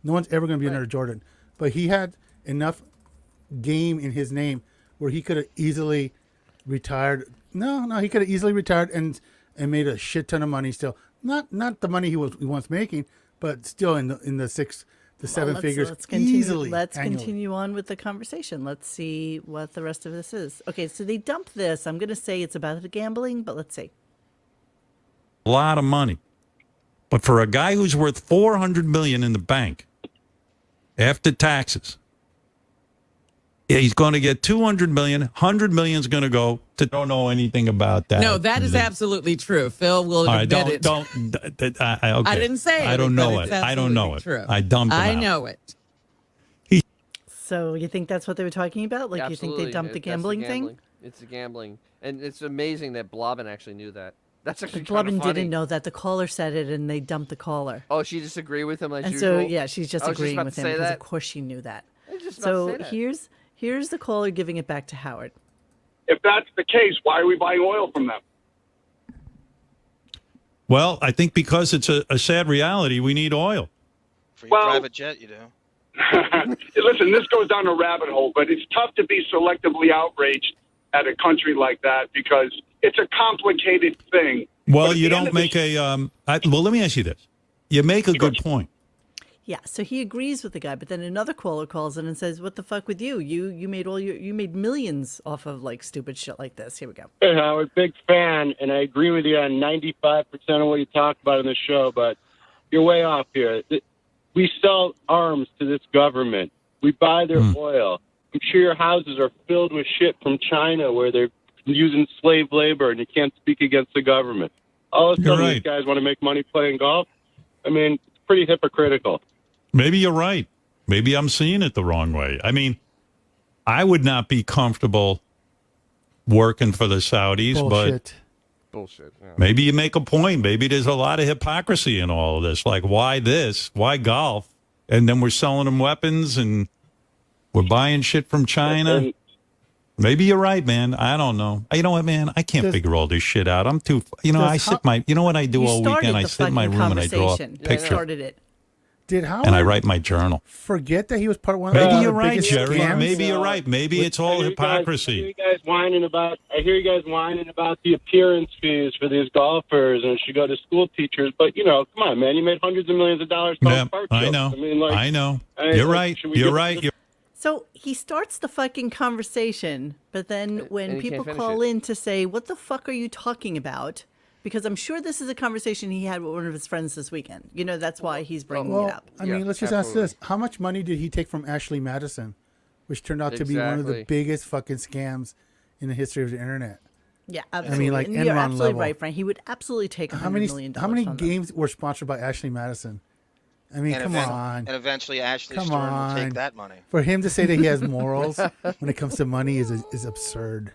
No one's ever going to be another Jordan. But he had enough game in his name where he could have easily retired. No, he could have easily retired and made a shit ton of money still. Not the money he was once making, but still in the 6 to 7 figures Let's continue, easily. Let's annually. continue on with the conversation. Let's see what the rest of this is. Okay, so they dumped this. I'm going to say it's about the gambling, but let's see. A lot of money. But for a guy who's worth $400 million in the bank after taxes, he's going to get $200 million. $100 million is going to go to don't know anything about that. No, that is absolutely true. Phil will All right, admit it. okay. I didn't say it. I don't know but it. it's I don't know it. absolutely true. I dumped him I out. know it. So you think that's what they were talking about? Like, you think they dumped the gambling thing? It's the gambling, and it's amazing that Blobbin actually knew that. That's actually Blobbin kind of funny. didn't know that. The caller said it, and they dumped the caller. Oh, she disagreed with him as And usual. so, yeah, she's just I was agreeing about with to him say because, that. of course, she knew that. I was just about So to say that. here's the caller giving it back to Howard. If that's the case, why are we buying oil from them? Well, I think because it's a sad reality, we need oil. For your private jet, you do. Listen, this goes down a rabbit hole, but it's tough to be selectively outraged at a country like that because it's a complicated thing. Well, you don't make well, let me ask you this. You make a good point. Yeah, so he agrees with the guy, but then another caller calls in and says, "What the fuck with you? You made millions off of like stupid shit like this." Here we go. Hey, Howard, big fan, and I agree with you on 95% of what you talk about in the show, but you're way off here. We sell arms to this government. We buy their oil. I'm sure your houses are filled with shit from China where they're using slave labor and you can't speak against the government. All of a sudden, these guys want to make money playing golf. I mean, it's pretty hypocritical. Maybe you're right. Maybe I'm seeing it the wrong way. I mean, I would not be comfortable working for the Saudis, Bullshit. Bullshit. Yeah. maybe you make a point. Maybe there's a lot of hypocrisy in all of this. Like, why this? Why golf? And then we're selling them weapons and we're buying shit from China. Maybe you're right, man. I don't know. You know what, man? I can't figure all this shit out. I'm too, you know, you know what I do all weekend? I sit in my room and I draw a picture. Started it. Did Howard and I write my journal. forget that he was part of one of Maybe the you're right, biggest Jerry. scams? Maybe you're right. Maybe it's all hypocrisy. I hear you guys whining about the appearance fees for these golfers and should go to school teachers. But, you know, come on, man. You made hundreds of millions of dollars. Yeah, I know. I know. You're right. You're right. So he starts the fucking conversation, but then when and he people can't call finish in to say, "What the fuck are you talking about?" Because I'm sure this is a conversation he had with one of his friends this weekend. You know, that's why he's bringing it up. I mean, let's just ask this. How much money did he take from Ashley Madison, which turned out to be one of the Exactly. biggest fucking scams in the history of the internet? Yeah, I absolutely. mean, like and you're Enron absolutely level. right, Frank. He would absolutely take How $100 many million how many from them. games were sponsored by Ashley Madison? I mean, And come on. And eventually Ashley Come Stern will take on. that money. For him to say that he has morals when it comes to money is absurd.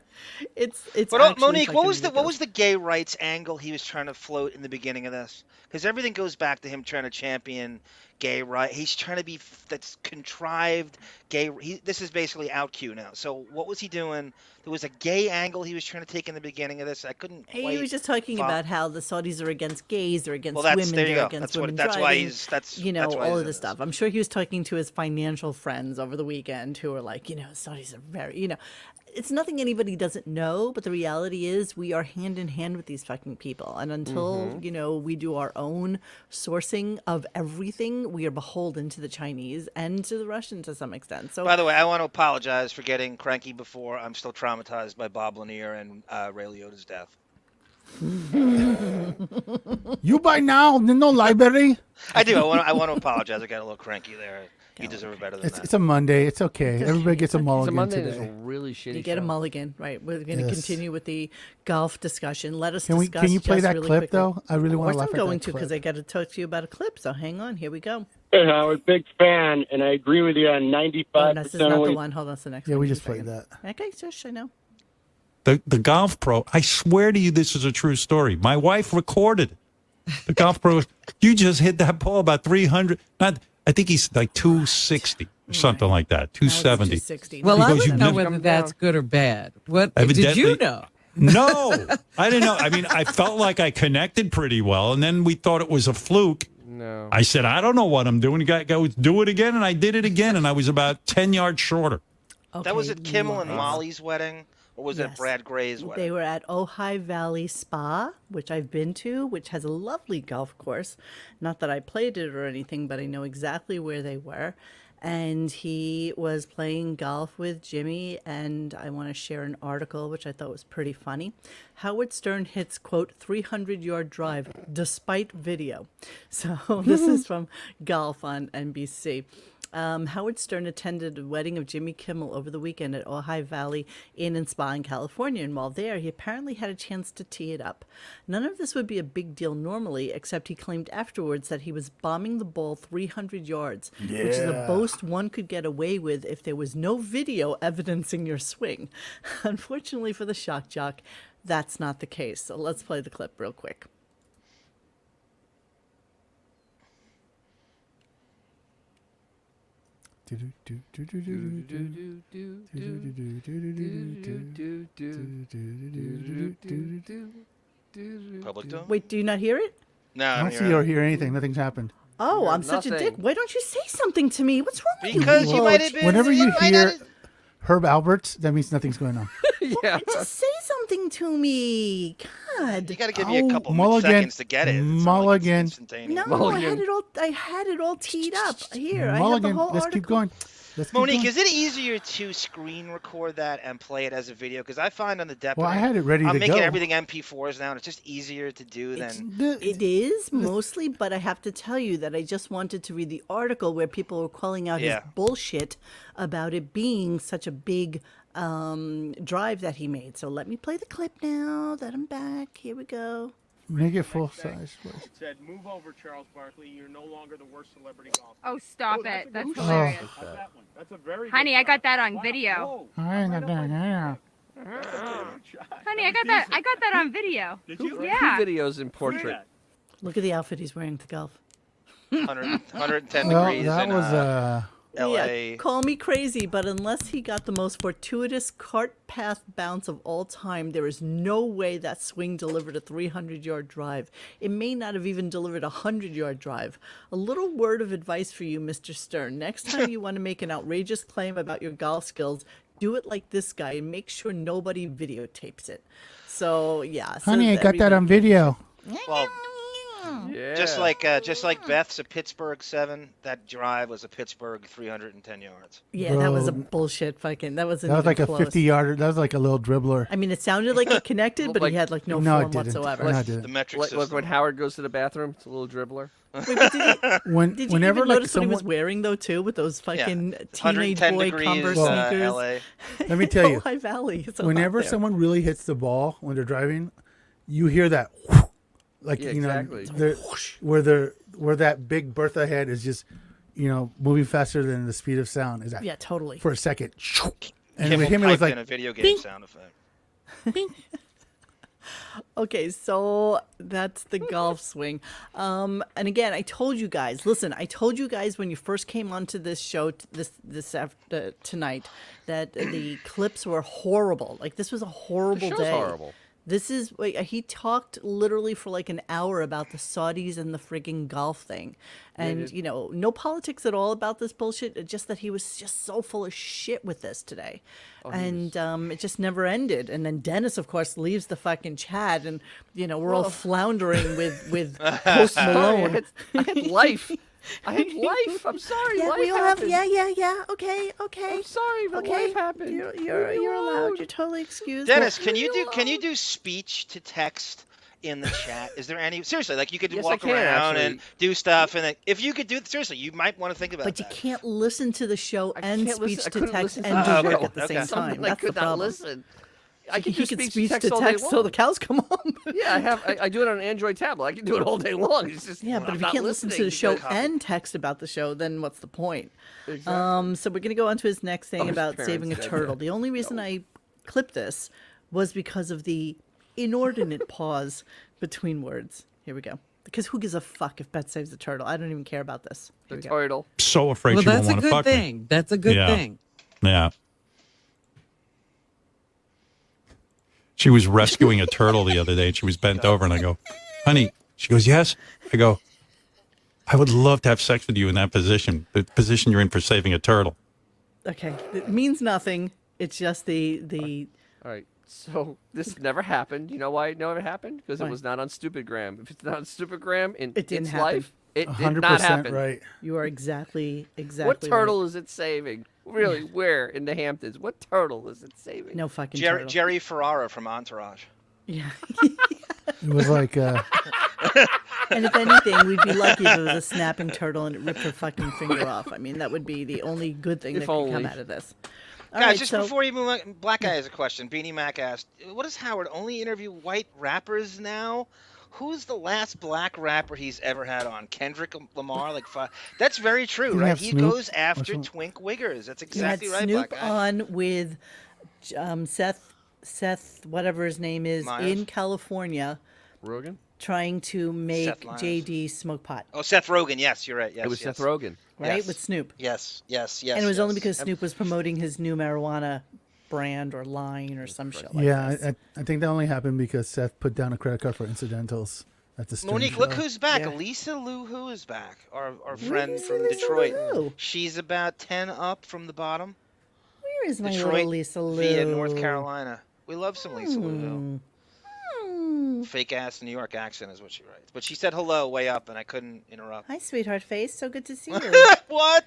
It's But actually Monique, what fucking was the ridiculous. gay rights angle he was trying to float in the beginning of this? Because everything goes back to him trying to champion gay right. He's trying to be that's contrived gay. This is basically out Q now. So what was he doing? There was a gay angle he was trying to take in the beginning of this. I couldn't. He was just talking about how the Saudis are against gays, they're against Well, women, there you they're go. against That's what. women That's driving. why he's. That's you know, that's why all he's of this stuff. I'm sure he was talking to his financial friends over the weekend who are like, you know, Saudis are very, you know, it's nothing anybody doesn't know, but the reality is we are hand in hand with these fucking people. And until, you know, we do our own sourcing of everything, we are beholden to the Chinese and to the Russians to some extent. So, By the way, I want to apologize for getting cranky before. I'm still traumatized by Bob Lanier and Ray Liotta's death. You buy now, no library. I do. I want to apologize. I got a little cranky there. You deserve better than that. It's a Monday. It's okay. Everybody gets a mulligan Monday today. is a really shitty you get a show. mulligan, right? We're going to Yes. continue with the golf discussion. Let us Can discuss. you play just that really clip quickly. though? I really want to laugh Of at course, I'm going that to because clip. I got to talk to you about a clip. So hang on. Here we go. Hey, Howard, big fan, and I agree with you on 95% Oh, no, this is of not what the you one. Hold on, it's the next Yeah, one. we Give just me a played that. second. Okay, shush, I know. The golf pro, I swear to you, this is a true story. My wife recorded it. The golf pro, you just hit that ball about 300. Not, I think he's like 260 or something like that, 270. Well, I Because don't know you've whether that's good or bad. What did Evidently- you know? No, I didn't know. I mean, I felt like I connected pretty well, and then we thought it was a fluke. No. I said, I don't know what I'm doing. You got to go do it again, and I did it again, and I was about 10 yards shorter. That was at Kimmel and nice. Molly's wedding, or was it Yes. Brad Gray's wedding? They were at Ojai Valley Spa, which I've been to, which has a lovely golf course. Not that I played it or anything, but I know exactly where they were. And he was playing golf with Jimmy, and I want to share an article, which I thought was pretty funny. Howard Stern hits, quote, 300-yard drive despite video. So this is from Golf on NBC. Howard Stern attended a wedding of Jimmy Kimmel over the weekend at Ojai Valley Inn and Spa in California, and while there, he apparently had a chance to tee it up. None of this would be a big deal normally, except he claimed afterwards that he was bombing the ball 300 yards, which is a Yeah. boast one could get away with if there was no video evidencing your swing. Unfortunately for the shock jock, that's not the case. So let's play the clip real quick. Public dome? Wait, do you not hear it? No, I don't see or hear anything. Nothing's happened. Oh, I'm such a dick. Nothing. Why don't you say something to me? What's wrong with you? Because you people? might have been. Whenever you might hear not- Herb Alberts, that means nothing's going on. Yeah. Just say something to me. God. You got to give me a Oh, couple Mulligan. seconds to get it. It's not like it's Mulligan. instantaneous. No, Mulligan. I had it all teed up. Here, I Mulligan, have the whole let's article. keep going. Let's keep Monique, going. is it easier to screen record that and play it as a video? Because I find on the Deppening, Well, I had it ready I'm to making go. everything MP4s now, and it's just easier to do than. It is mostly, but I have to tell you that I just wanted to read the article where people were calling out Yeah. his bullshit about it being such a big drive that he made. So let me play the clip now that I'm back. Here we go. Make it full size, please. It said, "Move over, Charles Barkley. You're no longer the worst celebrity golfer." Oh, stop that's it. a That's good hilarious. shot. How's that one? That's a very Honey, good I got shot. that on Wow. video. Whoa. I got that. Yeah. That's a good shot. Honey, I got that on video. Did you? Yeah. Who videos in portrait? Look at the outfit he's wearing to golf. 110 Well, degrees that in was LA. Yeah, call me crazy, but unless he got the most fortuitous cart path bounce of all time, there is no way that swing delivered a 300-yard drive. It may not have even delivered a 100-yard drive. A little word of advice for you, Mr. Stern. Next time you want to make an outrageous claim about your golf skills, do it like this guy and make sure nobody videotapes it. So, yeah. So Honey, I got that on video. Well, Yeah. Just like Beth's a Pittsburgh 7, that drive was a Pittsburgh 310 yards. Yeah, that was a Bro, bullshit fucking. That wasn't. That was even like close. a 50-yarder. That was like a little dribbler. I mean, it sounded like it connected, but he had like no No, it form didn't. whatsoever. No, it didn't. The metric Like system. when Howard goes to the bathroom, it's a little dribbler. Wait, but did you Whenever even like notice what he was someone, wearing though too, with those fucking teenage 110 boy degrees, Converse LA. sneakers? let me tell you, High Valley. It's so hot whenever there. someone really hits the ball when they're driving, you hear that, like Yeah, you know, exactly. where that big Bertha head is just, you know, moving faster than the speed of sound. Is that? Yeah, totally. For a second, and Kimmel with him it was piped like in a video game bing. sound effect. Okay, so that's the golf swing. And again, I told you guys. Listen, I told you guys when you first came onto this show tonight that the clips were horrible. Like this was a horrible show's day. horrible. This is he talked literally for like an hour about the Saudis and the frigging golf thing, and you know, no politics at all about this bullshit. Just that he was just so full of shit with this today, and it just never ended. And then Dennis, of course, leaves the fucking chat, and you know, we're all floundering with Post Malone. I had life. I had life. I'm sorry. Yeah, life we all happened. have. Yeah. Okay. I'm sorry, but Okay. life happened. You're allowed. You're totally excused. Dennis, can you do speech to text in the chat? Is there any seriously like you could Yes, I walk can, around actually. and do stuff, and then, if you could do seriously, you might want to think about But that. you can't listen to the show and can't listen- speech I to couldn't text listen and to do the work show. at the Okay. same Something time. I That's the could not problem. listen. I can He do could speech to text all day till the long. cows come home. Yeah, I do it on an Android tablet. I can do it all day long. It's just Yeah, but I'm if you not can't listen to the listening show and text about the show, then what's the point? Exactly. So we're gonna go on to his next thing his about parents saving a said turtle. that. The only reason I clipped this was because of the inordinate pause between words. Here we go. Because who gives a fuck if Beth saves a turtle? I don't even care about this. Here the we go. turtle. So afraid Well, she won't that's a want to good fuck me. thing. That's a good Yeah. thing. Yeah. She was rescuing a turtle the other day, and she was bent over, and I go, honey, she goes, yes. I go, I would love to have sex with you in that position, the position you're in for saving a turtle. Okay, it means nothing. It's just the. All right. So this never happened. You know why it never happened? Because Why? it was not on Stupidgram. If it's not on Stupidgram in It didn't its happen. life, it did 100% not happen. right. You are exactly What turtle right. is it saving? Really, where in the Hamptons? What turtle is it saving? No fucking Jerry, turtle. Jerry Ferrara from Entourage. Yeah. It was like And if anything, we'd be lucky if it was a snapping turtle and it ripped her fucking finger off. I mean, that would be the only good thing If that could come only. out of this. All Guys, right, just so before you move on, Black Guy has a question. Beanie Mac asked, what does Howard only interview white rappers now? Who's the last black rapper he's ever had on? Kendrick Lamar? That's very true, Didn't right? have He Snoop goes after or something? twink wiggers. That's you had exactly right, Snoop Black Guy. on with Seth, whatever his name is, Myers? in California, Rogan? trying to make Myers. JD smoke pot, Oh, Seth Rogen. Yes, you're right. Yes, It was yes. Seth Rogen. right? Yes. With Snoop. Yes. And it was only yes. because Snoop was promoting his new marijuana brand or line or some shit like yeah. this. I think that only happened because Seth put down a credit card for incidentals at the Stern Monique, show. look who's back. Yeah. Elisa Lou Who is back. Our friend is from Elisa Detroit. Lou? She's about 10 up from the bottom. Where is my Detroit little Lisa Lou? via North Carolina. We love some Lisa Lou. Hmm. Fake ass New York accent is what she writes. But she said hello way up, and I couldn't interrupt. Hi, sweetheart face. So good to see you. What?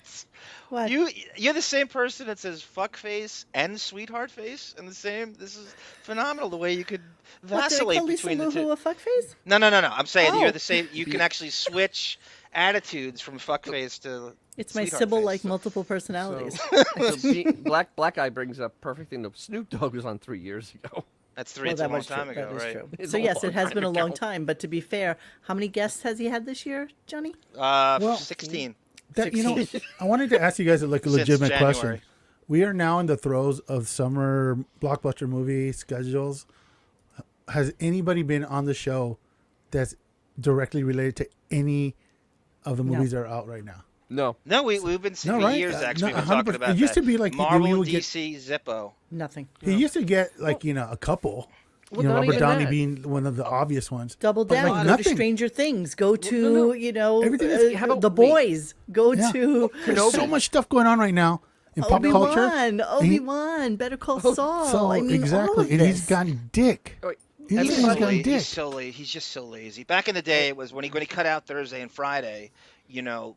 What? You're the same person that says fuck face and sweetheart face in the same. This is phenomenal the way you could What, did I vacillate call Lisa between the Lou two. a fuckface? No. I'm saying Oh. you're the same. You can actually switch attitudes from fuck face to. It's my sweetheart Sybil face. like multiple personalities. Black Guy brings up perfect thing. Snoop Dogg was on 3 years ago. That's three. Well, it's a that long was time true. ago, That is right? true. It's So a yes, long it has time been a long ago. time. But to be fair, how many guests has he had this year, Johnny? Well, 16. That, you know, I wanted to ask you guys a Since legitimate question. January. We are now in the throes of summer blockbuster movie schedules. Has anybody been on the show that's directly related to any of the movies that are out right now? No. No, we've been seeing No, right? years actually. No, We've been talking 100%. about It used that. to be like Marvel, we would get- DC, Zippo. Nothing. He used to get like a couple. Well, you know, not Robert even Downey that. being one of the obvious ones. Double But, down. like, Go to nothing. Stranger Things. Go to no. Everything is- how about the wait. boys. Go Yeah. to There's so much stuff going on right now in pop culture. Obi-Wan. And he- Better Call Saul. So I mean, exactly, all of and he's this. gotten dick. Oh, wait. He's got dick. He's so lazy. He's just so lazy. Back in the day, it was when he cut out Thursday and Friday. You know,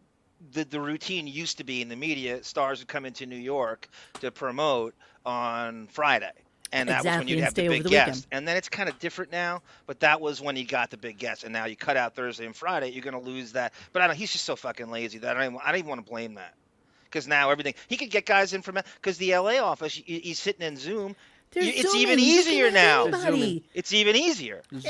the routine used to be in the media. Stars would come into New York to promote on Friday. And that was when you'd have the big guest. And then it's kind of different now, but that was when you got the big guest. And now you cut out Thursday and Friday, you're going to lose that. But he's just so fucking lazy that I don't even want to blame that. Because now everything, he could get guys in from, because the LA office, he's sitting in Zoom. It's even easier now. It's even easier. And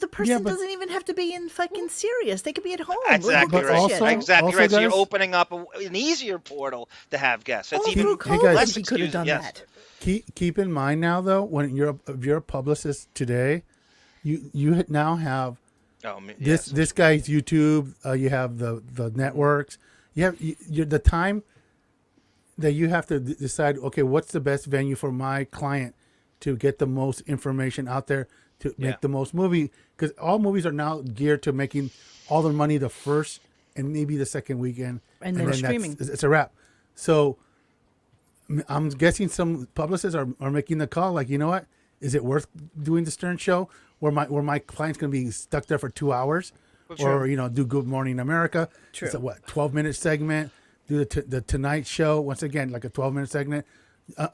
the person doesn't even have to be in fucking Sirius. They could be at home. Exactly right. Also, right. So you're opening up an easier portal to have guests. It's even less he could have done that. Keep in mind now, though, when if you're a publicist today, you now have this guy's YouTube. You have the networks. You have the time that you have to decide. Okay, what's the best venue for my client to get the most information out there to make the most movie? Because all movies are now geared to making all the money the first and maybe the second weekend, and then streaming. It's a wrap. So I'm guessing some publicists are making the call, like, you know what, is it worth doing the Stern Show where my client's going to be stuck there for 2 hours, or do Good Morning America? True. It's a 12-minute segment. Do the Tonight Show once again, like a 12-minute segment.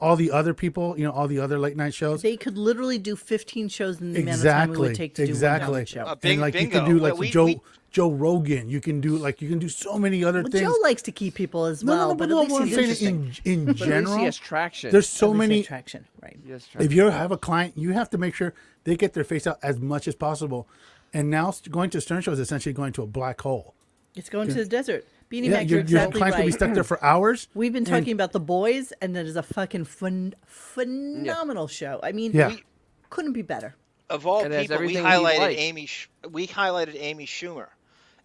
All the other people, all the other late night shows. They could literally do 15 shows in the amount of time it would take to do one show. And like you can do like Joe Rogan. You can do so many other things. Joe likes to keep people as well, but at least he's interesting. In general, he has traction. There's so many traction, right? If you have a client, you have to make sure they get their face out as much as possible. And now going to Stern Show is essentially going to a black hole. It's going to the desert. Beanie Mac, you're your exactly client right. could be stuck there for hours. We've been talking about The Boys, and that is a fucking phenomenal show. I mean, couldn't be better. Of all It has people, we everything highlighted we like. highlighted Amy Schumer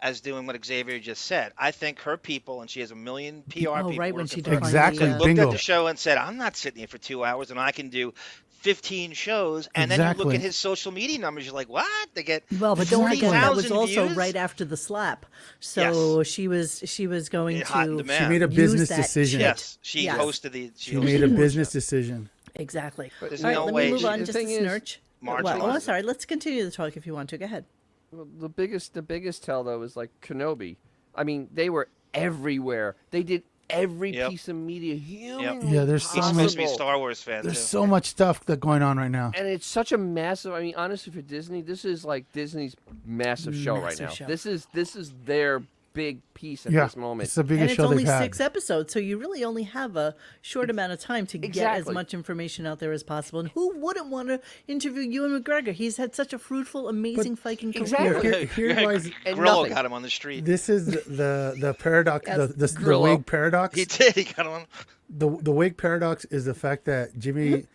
as doing what Xavier just said. I think her people, and she has 1 million PR people. Right, when she working for her, exactly looked bingo. at the show and said, "I'm not sitting here for 2 hours, and I can do 15 shows." And then you look at his social media numbers, you're like, "What? They get well, but don't forget that was 40,000 also views? right after the slap. So she was going Hot in to. demand. She made a business decision. Yes, she hosted the. She made a business decision. Exactly. There's All right, no let way me move on the just a thing is, snurch. Marginalized. Sorry. Let's continue the talk if you want to. Go ahead. Well, the biggest tell though is like Kenobi. I mean, they were everywhere. They did every piece of media humanly Yeah, there's so He's much. supposed to be a Star Wars fan. There's too. so much stuff that's going on right now. And it's such a massive. I mean, honestly, for Disney, this is like Disney's massive show right now. show. This is their big piece at this moment. It's the biggest And it's show only they've had. 6 episodes, so you really only have a short amount of time to get as much information out there as possible. And who wouldn't want to interview Ewan McGregor? He's had such a fruitful, amazing fighting career. Here lies Grillo got him on the street. This is the paradox, the Grillo. wig paradox. He did. He got him on. The wig paradox is the fact that Jimmy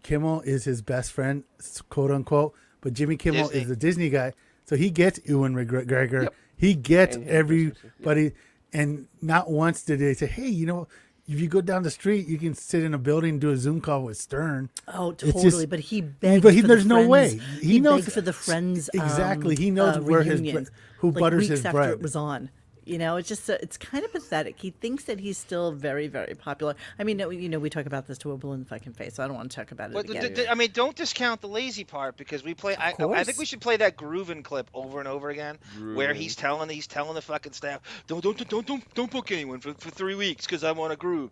Kimmel is his best friend, quote unquote, but Jimmy Kimmel Disney. is the Disney guy, so he gets Ewan McGregor. He gets everybody, and not once did they say, "Hey, if you go down the street, you can sit in a building and do a Zoom call with Stern." Oh, It's totally. just- But he begged. But for there's the no friends. way. He knows begged for the friends. exactly. He knows where reunion, who like butters weeks his after bread. it was on. It's just it's kind of pathetic. He thinks that he's still very, very popular. I mean, we talk about this to a blue in the fucking face, so I don't want to talk about it But again. I mean, don't discount the lazy part because we play. I think we should play that Groovin clip over and over again, where he's telling the fucking staff, don't book anyone for 3 weeks because I want to groove.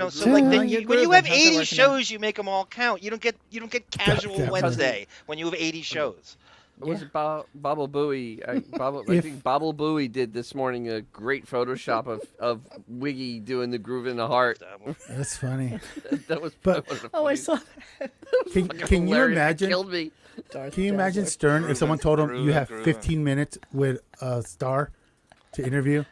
So like when you have 80 shows, you make them all count. You don't get casual Wednesday when you have 80 shows. Was it Bobble Bowie? I think Bobble Bowie did this morning a great Photoshop of Wiggy doing the groove in the heart. That's funny. that was. I saw that. Can you imagine? Killed me. Can you imagine Stern if someone told him you have 15 minutes with a star to interview?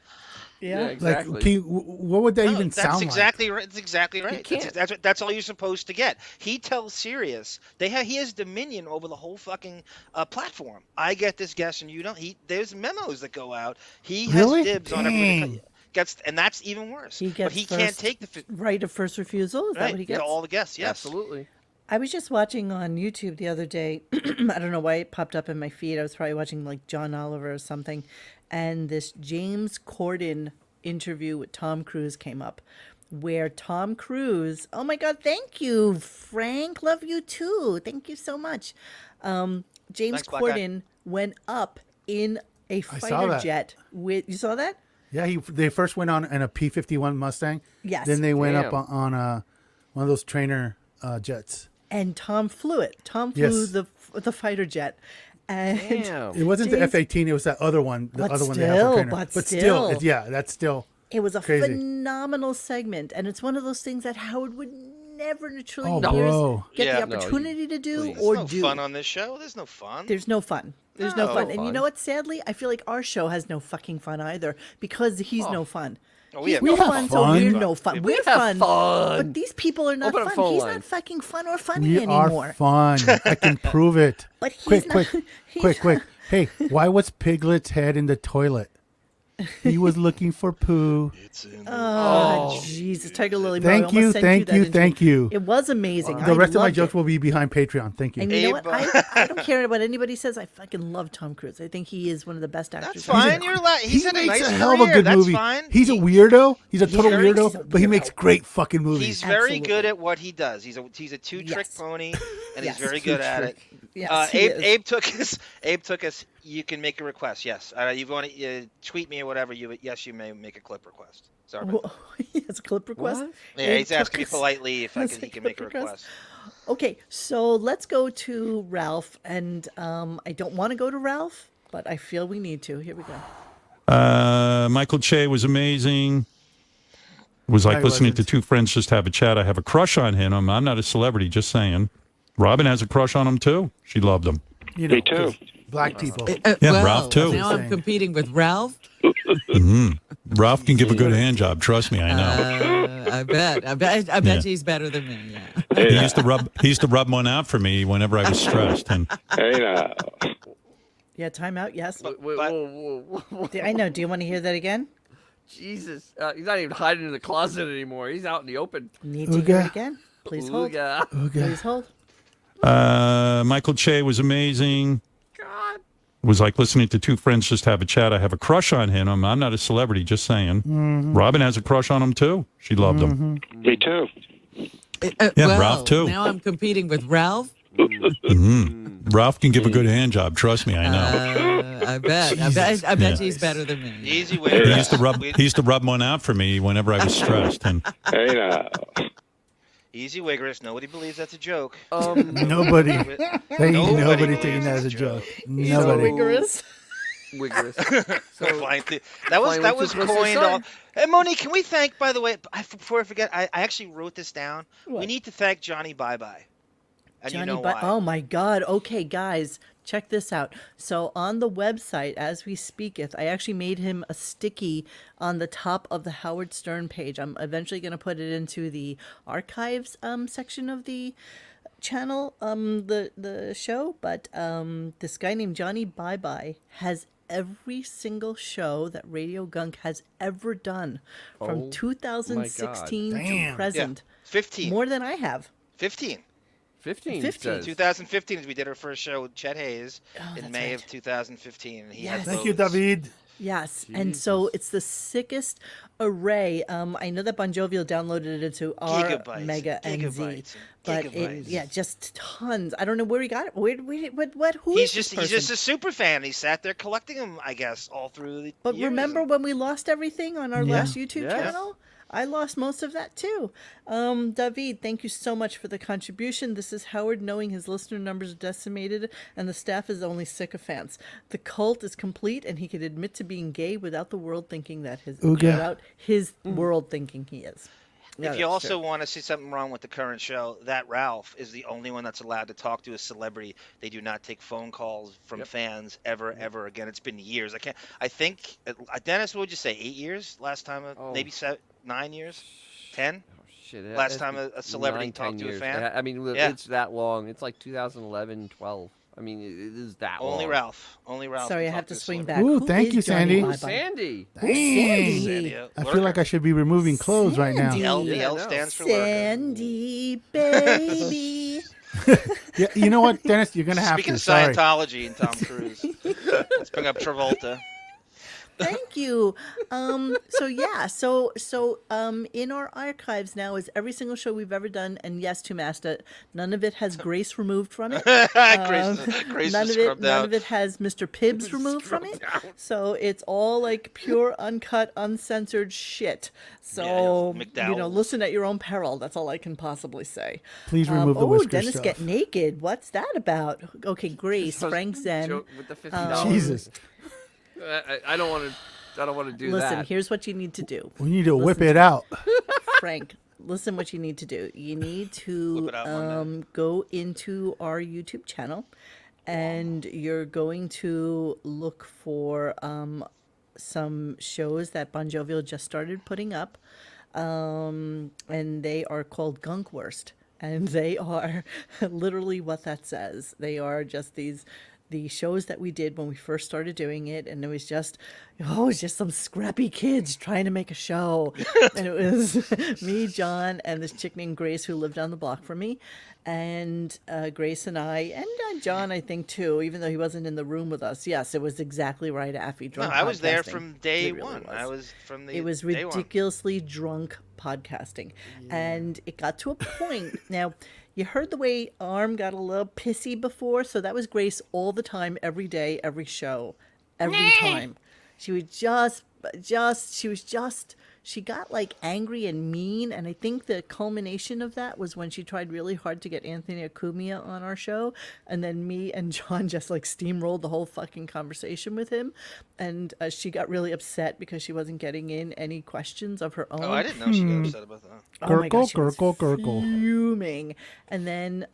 Yeah, exactly. Like, what would that even sound exactly like? right. That's exactly right. That's all you're supposed to get. He tells Sirius he has dominion over the whole fucking platform. I get this guest and you don't. There's memos that go out. He has dibs on everybody. And that's even worse. But he can't take the right of first refusal. Is that what he gets? To all the guests. Yes, absolutely. I was just watching on YouTube the other day. I don't know why it popped up in my feed. I was probably watching like John Oliver or something. And this James Corden interview with Tom Cruise came up where Tom Cruise, oh my God, thank you, Frank. Love you too. Thank you so much. James Thanks, Black Guy. Corden went up in a saw fighter that. jet with, you saw that? Yeah, they first went on in a P-51 Mustang. Yes. Then they went up Damn. on one of those trainer jets. And Tom flew it. Tom flew Yes. the fighter jet. And Damn. It wasn't James- the F-18. It was that other one. The But other one they have still, for trainer. but still, still. yeah, that's still. It was a crazy. phenomenal segment, and it's one of those things that Howard would never in a trillion Oh, years bro. get Yeah. the No, opportunity to do There's or no do. fun on this show. There's no fun. There's no fun. There's no fun. And you know what? Sadly, I feel like our show has no fucking fun either because he's no fun. Oh, He's have no fun. fun, so we're no fun. We We're have fun, fun. but these people are not Open up fun. phone He's line. not fucking fun or funny We anymore. are fun. I can prove it. But he's quick, not- quick. Hey, why was Piglet's head in the toilet? He was looking for poo. Oh, Jesus. Tiger Lily. Thank Bro, I you, almost sent thank that you, into- thank you. It was amazing. The I rest of my loved jokes it. will be behind Patreon. Thank you. And you know what? Abe, I don't care what anybody says. I fucking love Tom Cruise. I think he is one of the best actors. That's fine. He's he had a makes nice a hell of a career. good That's movie. fine. He's a weirdo. He's a total He's weirdo, but he makes great fucking movies. He's very Absolutely. good at what he does. He's a two-trick Yes. pony, and Yes, he's very good at it. two-trick. Yes, he is. Abe took us. You can make a request. Yes, you want to tweet me or whatever. Yes, you may make a clip request. Sorry. About that. He has a clip request. What? Yeah, Abe he's asking me took us- politely if has he can clip make a request. Okay, so let's go to Ralph, and I don't want to go to Ralph, but I feel we need to. Here we go. Michael Che was amazing. It was like I listening wasn't. to two friends just have a chat. I have a crush on him. I'm not a celebrity, just saying. Robin has a crush on him, too. She loved him. You know, Me too. 'cause Black people. Yeah, well, Ralph, too. Now I'm competing with Ralph. Ralph can give a good hand job. Trust me, I know. I bet. I bet Yeah. she's better than me. Yeah. He used to rub one out for me whenever I was stressed. And Hey now. Yeah, timeout, yes. Wait, whoa. I know. Do you want to hear that again? Jesus. He's not even hiding in the closet anymore. He's out in the open. Need to hear Ooga. it again? Please hold. Ooga. Please hold. Michael Che was amazing. God. It was like listening to two friends just have a chat. I have a crush on him. I'm not a celebrity, just saying. Robin has a crush on him, too. She loved him. Me too. Yeah, well, Ralph, too. Now I'm competing with Ralph. Ralph can give a good hand job. Trust me, I know. I bet. I bet she's better than me. Easy He way. used to rub one out for me whenever I was stressed. And Hey now. Easy Wiggerus. Nobody believes that's a joke. Nobody. Ain't nobody taking that as a joke. Nobody. Rigorous. Wiggerous. Flying through- that was Twisted coined. Sun. Hey, Monique, can we thank? By the way, before I forget, I actually wrote this down. We What? need to thank Johnny Bye Bye. And Johnny you know But why? oh my God. Okay, guys, check this out. So on the website, as we speaketh, I actually made him a sticky on the top of the Howard Stern page. I'm eventually going to put it into the archives section of the channel, the show. But this guy named Johnny Bye Bye has every single show that Radio Gunk has ever done Oh, from my 2016 God. to Damn. present. 15. More than I have. 15. 15. 15. 2015 is we did our first show with Chet Hayes in that's May right. of 2015. And he Yes. had Thank you, loads. David. Yes, and so it's the sickest array. I know that Bon Jovial downloaded it into our Gigabytes, Mega NZ, gigabytes, but gigabytes. just tons. I don't know where he got it. What? Who He's is this just person? a super fan. He sat there collecting them, I guess, all through the But years. remember when we lost everything on our Yeah. last YouTube Yes. channel? I lost most of that too. David, thank you so much for the contribution. This is Howard knowing his listener numbers are decimated and the staff is only sycophants. The cult is complete and he can admit to being gay without the world thinking that without his world thinking he is. If you also want to see something wrong with the current show, that Ralph is the only one that's allowed to talk to a celebrity. They do not take phone calls from fans ever again. It's been years. I think, Dennis, what would you say? 8 years last time? Maybe 9 years? 10? Shit. Last time a celebrity 9, 10 talked to a years. fan? I mean, Yeah. it's that long. It's like 2011, 12. I mean, it is that long. Only Ralph. Only Ralph. Sorry, I can have talk to a swing celebrity. back. Ooh, Who thank is you, Johnny Sandy. Bye Bye? Sandy. Dang. Sandy, I feel like I should be removing clothes right now. Sandy. The L stands for lurker. Sandy, baby. Yeah, you know what, Dennis? You're gonna have Speaking to. of Sorry. Scientology and Tom Cruise, let's bring up Travolta. Thank you. So in our archives now is every single show we've ever done, and yes, to master, none of it has Grace removed from it. Grace none is of it, scrubbed none out. of it has Mr. Pibbs removed from it. So it's all like pure, uncut, uncensored shit. So McDowell's. listen at your own peril. That's all I can possibly say. Please remove the whisker Dennis stuff. get naked. What's that about? Okay, Grace, Frank Zen. Joke with the $50. Jesus. I don't want to. I don't want to do Listen, that. here's what you need to do. We need to whip it out. Frank, listen what you need to do. You need to go into our YouTube channel, and you're going to look for some shows that Bon Jovial just started putting up, and they are called Gunk Worst, and they are literally what that says. They are just the shows that we did when we first started doing it, and it was just some scrappy kids trying to make a show. And it was me, John, and this chick named Grace who lived down the block from me, and Grace and I, and John, I think too, even though he wasn't in the room with us. Yes, it was exactly right, Affy. No, Drunk I was there podcasting. from day It really one. I was from the. It was day one. ridiculously drunk podcasting, and it got to a point. Now, you heard the way Arm got a little pissy before, so that was Grace all the time, every day, every show, every time. She would she got like angry and mean, and I think the culmination of that was when she tried really hard to get Anthony Acumia on our show, and then me and John just like steamrolled the whole fucking conversation with him, and she got really upset because she wasn't getting in any questions of her own. Oh, I didn't know she got upset about that. Oh my gosh, she was Gurgle. fuming. And then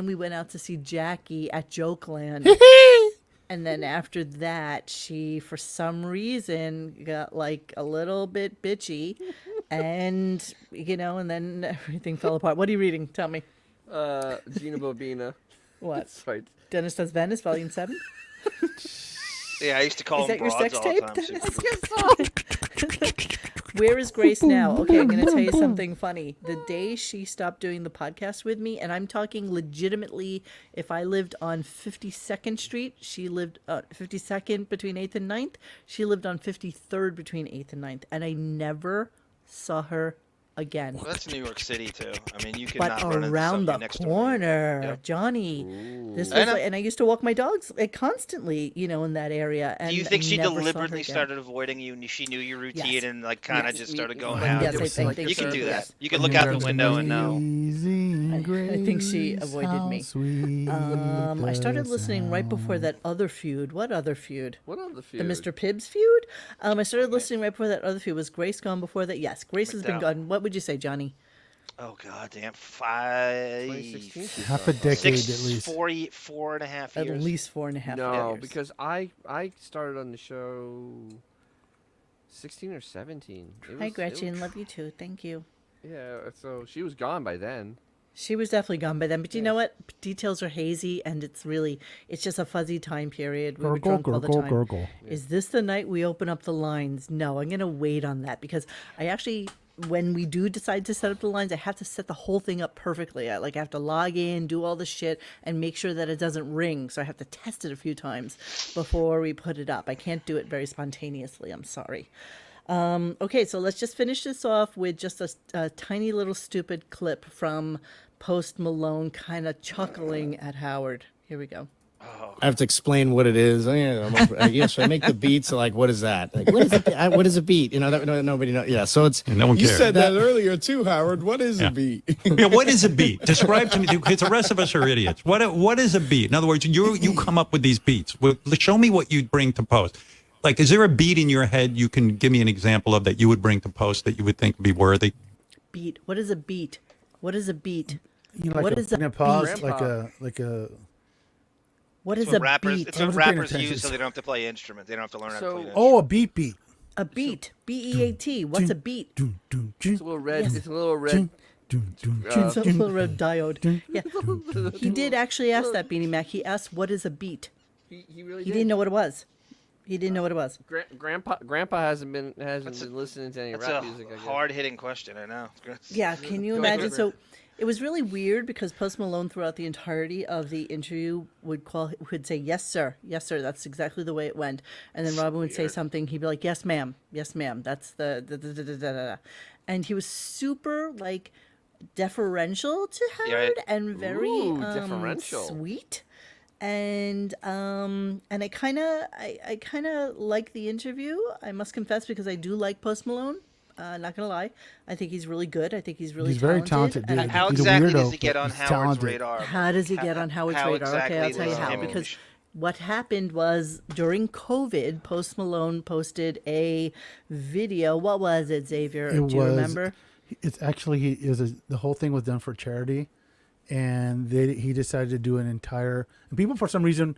we went out to see Jackie at Jokeland. And then after that, she, for some reason, got like a little bit bitchy, and and then everything fell apart. What are you reading? Tell me. Gina Bobina. What? That's right. Dennis Does Venice, Volume 7? Yeah, I used to call Is them that your broads sex all tape, the time. Dennis? Where is Grace now? Okay, I'm going to tell you something funny. The day she stopped doing the podcast with me, and I'm talking legitimately, if I lived on 52nd Street, she lived 52nd between 8th and 9th. She lived on 53rd between 8th and 9th, and I never saw her again. Well, that's New York City too. I mean, you could But not run into around the somebody next door. corner, Yep. Johnny. This I was know. and I used to walk my dogs constantly, in that area. And Do you think I she never saw her deliberately again. started avoiding you, and she knew your routine, Yes. and like kind of Yes. just started going Yes, out? I think You can do that. yes. You can look out the window and know. I think she avoided me. I started listening right before that other feud. What other feud? What other The feud? Mr. Pibbs feud? I started listening right before that other feud. Was Grace gone before that? Yes, Grace has been McDowell. gone. What would you say, Johnny? Oh god damn, 2016. Half a decade at least. 4.5 At years. least 4.5 No, years. because I started on the show 16 or 17. Hi, Gretchen. Love you too. Thank you. Yeah, so she was gone by then. She was definitely gone by then, but you know what? Details are hazy, and it's just a fuzzy time period. We were drunk all the time. Gurgle. Is this the night we open up the lines? No, I'm going to wait on that because I actually, when we do decide to set up the lines, I have to set the whole thing up perfectly. I have to log in, do all the shit, and make sure that it doesn't ring. So I have to test it a few times before we put it up. I can't do it very spontaneously. I'm sorry. Okay, so let's just finish this off with just a tiny little stupid clip from Post Malone kind of chuckling at Howard. Here we go. I have to explain what it is. Yes, I make the beats. So like, what is that? Like, what is it? What is a beat? Nobody knows. Yeah, so it's. No one you cares. said that earlier too, Howard. What is a beat? Yeah, what is a beat? Describe to me, because the rest of us are idiots. What is a beat? In other words, you come up with these beats. Show me what you'd bring to Post. Like, is there a beat in your head you can give me an example of that you would bring to Post that you would think would be worthy? Beat. What is a beat? What is a beat? Like what a, is a beat? pause, like a. What is It's what a rappers, beat? It's what rappers use so they don't have to play instruments. They don't have to learn how to play an instrument. Oh, a beat. A beat. B-E-A-T. What's a beat? It's a little red. Yes. It's a little red. It's a little red diode. Yeah. He did actually ask that, Beanie Mac. He asked, what is a beat? He really He did. didn't know what it was. He didn't know what it was. Grandpa hasn't been listening to any That's rap a music. I guess. hard-hitting question. I know. Yeah, can you Go imagine? ahead. So It was really weird because Post Malone throughout the entirety of the interview would say, "Yes, sir. Yes, sir." That's exactly the way it went. And then Robin would say something. He'd be like, "Yes, ma'am. Yes, ma'am." That's the da, da, da, da, da, da. And he was super like deferential to Howard and very deferential. sweet. And I kind of like the interview. I must confess, because I do like Post Malone. Not gonna lie, I think he's really good. I think he's really very talented, dude. And How He's a exactly does weirdo, he get but on he's Howard's talented. radar? How does he get on Howard's how radar? Okay, I'll tell you exactly how. does Because him- what happened was during COVID, Post Malone posted a video. What was it, Xavier? Do you remember? It's actually the whole thing was done for charity, and he decided to do an entire. And people for some reason